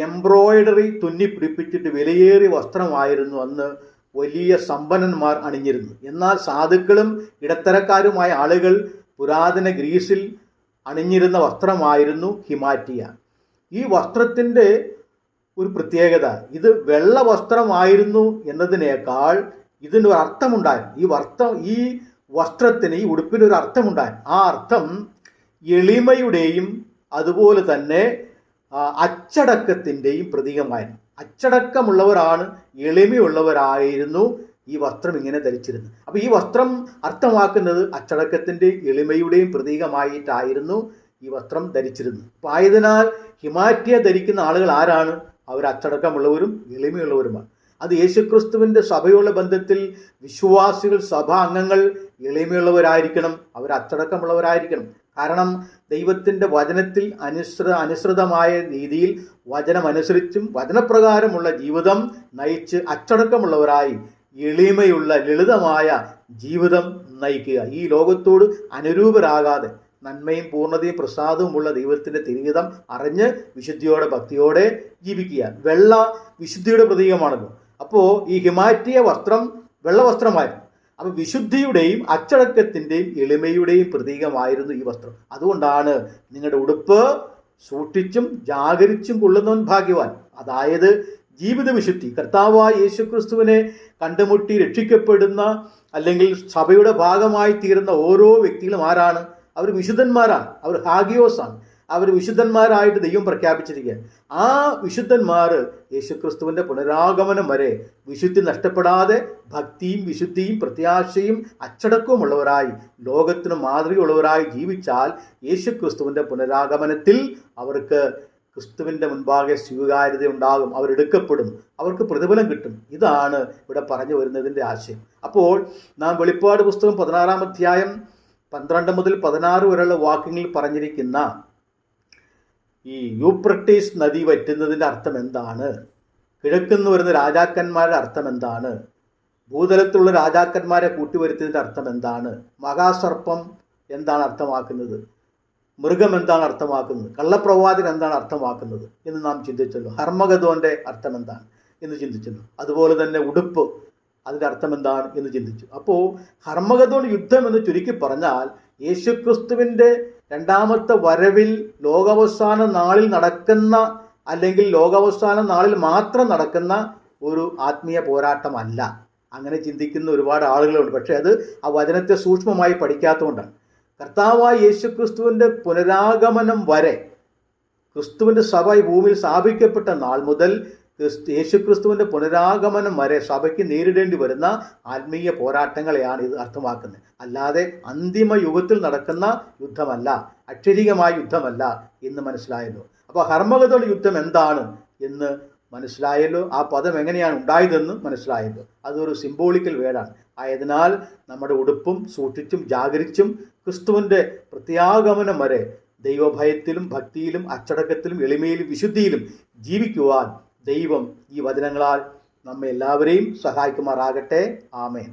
എംബ്രോയിഡറി തുന്നി പിടിപ്പിച്ചിട്ട് വിലയേറിയ വസ്ത്രമായിരുന്നു അന്ന് വലിയ സമ്പന്നന്മാർ അണിഞ്ഞിരുന്നു. എന്നാൽ സാധുക്കളും ഇടത്തരക്കാരുമായ ആളുകൾ പുരാതന ഗ്രീസിൽ അണിഞ്ഞിരുന്ന വസ്ത്രമായിരുന്നു ഹിമാറ്റിയ. ഈ വസ്ത്രത്തിൻ്റെ ഒരു പ്രത്യേകത, ഇത് വെള്ള വസ്ത്രമായിരുന്നു എന്നതിനേക്കാൾ ഇതിനൊരു അർത്ഥമുണ്ടായിരുന്നു. ഈ വസ്ത്രത്തിന്, ഈ ഉടുപ്പിനൊരു അർത്ഥമുണ്ടായിരുന്നു. ആ അർത്ഥം എളിമയുടെയും അതുപോലെ തന്നെ അച്ചടക്കത്തിൻ്റെയും പ്രതീകമായിരുന്നു. അച്ചടക്കമുള്ളവരാണ്, എളിമയുള്ളവരായിരുന്നു ഈ വസ്ത്രം ഇങ്ങനെ ധരിച്ചിരുന്നത്. അപ്പോൾ ഈ വസ്ത്രം അർത്ഥമാക്കുന്നത് അച്ചടക്കത്തിൻ്റെയും എളിമയുടെയും പ്രതീകമായിട്ടായിരുന്നു ഈ വസ്ത്രം ധരിച്ചിരുന്നത്. അപ്പോൾ ആയതിനാൽ ഹിമാറ്റിയ ധരിക്കുന്ന ആളുകൾ ആരാണ്? അവർ അച്ചടക്കമുള്ളവരും എളിമയുള്ളവരുമാണ്. അത് യേശുക്രിസ്തുവിൻ്റെ സഭയുള്ള ബന്ധത്തിൽ വിശ്വാസികൾ, സഭാ അംഗങ്ങൾ എളിമയുള്ളവരായിരിക്കണം, അവർ അച്ചടക്കമുള്ളവരായിരിക്കണം. കാരണം ദൈവത്തിൻ്റെ വചനത്തിൽ അനുസൃതമായ രീതിയിൽ വചനമനുസരിച്ചും വചനപ്രകാരമുള്ള ജീവിതം നയിച്ച് അച്ചടക്കമുള്ളവരായി എളിമയുള്ള ലളിതമായ ജീവിതം നയിക്കുക. ഈ ലോകത്തോട് അനുരൂപരാകാതെ നന്മയും പൂർണ്ണതയും പ്രസാദവുമുള്ള ദൈവത്തിൻ്റെ തിരുഹിതം അറിഞ്ഞ് വിശുദ്ധിയോടെ ഭക്തിയോടെ ജീവിക്കുക. വെള്ള വിശുദ്ധിയുടെ പ്രതീകമാണല്ലോ. അപ്പോൾ ഈ ഹിമാറ്റിയ വസ്ത്രം വെള്ള വസ്ത്രമായിരുന്നു. അപ്പോൾ വിശുദ്ധിയുടെയും അച്ചടക്കത്തിൻ്റെയും എളിമയുടെയും പ്രതീകമായിരുന്നു ഈ വസ്ത്രം. അതുകൊണ്ടാണ് നിങ്ങളുടെ ഉടുപ്പ് സൂക്ഷിച്ചും ജാഗരിച്ചും കൊള്ളുന്നവൻ ഭാഗ്യവാൻ. അതായത് ജീവിത വിശുദ്ധി, കർത്താവായ യേശുക്രിസ്തുവിനെ കണ്ടുമുട്ടി രക്ഷിക്കപ്പെടുന്ന അല്ലെങ്കിൽ സഭയുടെ ഭാഗമായി തീരുന്ന ഓരോ വ്യക്തികളും ആരാണ്? അവർ വിശുദ്ധന്മാരാണ്, അവർ ഹാഗിയോസാണ്. അവർ വിശുദ്ധന്മാരായിട്ട് ദൈവം പ്രഖ്യാപിച്ചിരിക്കുകയാണ്. ആ വിശുദ്ധന്മാർ യേശുക്രിസ്തുവിൻ്റെ പുനരാഗമനം വരെ വിശുദ്ധി നഷ്ടപ്പെടാതെ ഭക്തിയും വിശുദ്ധിയും പ്രത്യാശയും അച്ചടക്കവും ഉള്ളവരായി ലോകത്തിന് മാതൃകയുള്ളവരായി ജീവിച്ചാൽ യേശുക്രിസ്തുവിൻ്റെ പുനരാഗമനത്തിൽ അവർക്ക് ക്രിസ്തുവിൻ്റെ മുൻപാകെ സ്വീകാര്യത ഉണ്ടാകും, അവരെടുക്കപ്പെടും, അവർക്ക് പ്രതിഫലം കിട്ടും. ഇതാണ് ഇവിടെ പറഞ്ഞു വരുന്നതിൻ്റെ ആശയം. അപ്പോൾ നാം വെളിപ്പാട് പുസ്തകം 16-ാം അധ്യായം 12 മുതൽ 16 വരെയുള്ള വാക്യങ്ങളിൽ പറഞ്ഞിരിക്കുന്ന ഈ യൂഫ്രട്ടീസ് നദി വറ്റുന്നതിൻ്റെ അർത്ഥം എന്താണ്? കിഴക്കുന്ന് വരുന്ന രാജാക്കന്മാരുടെ അർത്ഥം എന്താണ്? ഭൂതലത്തിലുള്ള രാജാക്കന്മാരെ കൂട്ടിവരുത്തിയതിൻ്റെ അർത്ഥം എന്താണ്? മഹാസർപ്പം എന്താണ് അർത്ഥമാക്കുന്നത്? മൃഗം എന്താണ് അർത്ഥമാക്കുന്നത്? കള്ളപ്രവാചകൻ എന്താണ് അർത്ഥമാക്കുന്നത് എന്ന് നാം ചിന്തിച്ചല്ലോ. ഹർമഗദോൻ്റെ അർത്ഥം എന്താണ് എന്ന് ചിന്തിച്ചല്ലോ. അതുപോലെ തന്നെ ഉടുപ്പ്, അതിൻ്റെ അർത്ഥം എന്താണ് എന്ന് ചിന്തിച്ചു. അപ്പോൾ ഹർമഗദോൻ യുദ്ധം എന്ന് ചുരുക്കി പറഞ്ഞാൽ യേശുക്രിസ്തുവിൻ്റെ രണ്ടാമത്തെ വരവിൽ ലോകാവസാന നാളിൽ നടക്കുന്ന, അല്ലെങ്കിൽ ലോകാവസാന നാളിൽ മാത്രം നടക്കുന്ന ഒരു ആത്മീയ പോരാട്ടമല്ല. അങ്ങനെ ചിന്തിക്കുന്ന ഒരുപാട് ആളുകളുണ്ട്. പക്ഷേ അത് ആ വചനത്തെ സൂക്ഷ്മമായി പഠിക്കാത്തതുകൊണ്ടാണ്. കർത്താവായ യേശുക്രിസ്തുവിൻ്റെ പുനരാഗമനം വരെ, ക്രിസ്തുവിൻ്റെ സഭ ഈ ഭൂമിയിൽ സ്ഥാപിക്കപ്പെട്ട നാൾ മുതൽ യേശുക്രിസ്തുവിൻ്റെ പുനരാഗമനം വരെ സഭയ്ക്ക് നേരിടേണ്ടി വരുന്ന ആത്മീയ പോരാട്ടങ്ങളെയാണ് ഇത് അർത്ഥമാക്കുന്നത്. അല്ലാതെ അന്തിമ യുഗത്തിൽ നടക്കുന്ന യുദ്ധമല്ല, അക്ഷരികമായ യുദ്ധമല്ല എന്ന് മനസ്സിലായല്ലോ. അപ്പോൾ ഹർമഗദോൻ യുദ്ധം എന്താണ് എന്ന് മനസ്സിലായല്ലോ. ആ പദം എങ്ങനെയാണ് ഉണ്ടായതെന്ന് മനസ്സിലായല്ലോ. അതൊരു സിംബോളിക്കൽ വേർഡാണ്. ആയതിനാൽ നമ്മുടെ ഉടുപ്പും സൂക്ഷിച്ചും ജാഗരിച്ചും ക്രിസ്തുവിൻ്റെ പ്രത്യാഗമനം വരെ ദൈവഭയത്തിലും ഭക്തിയിലും അച്ചടക്കത്തിലും എളിമയിലും വിശുദ്ധിയിലും ജീവിക്കുവാൻ ദൈവം ഈ വചനങ്ങളാൽ നമ്മെ എല്ലാവരെയും സഹായിക്കുമാറാകട്ടെ. ആമേൻ.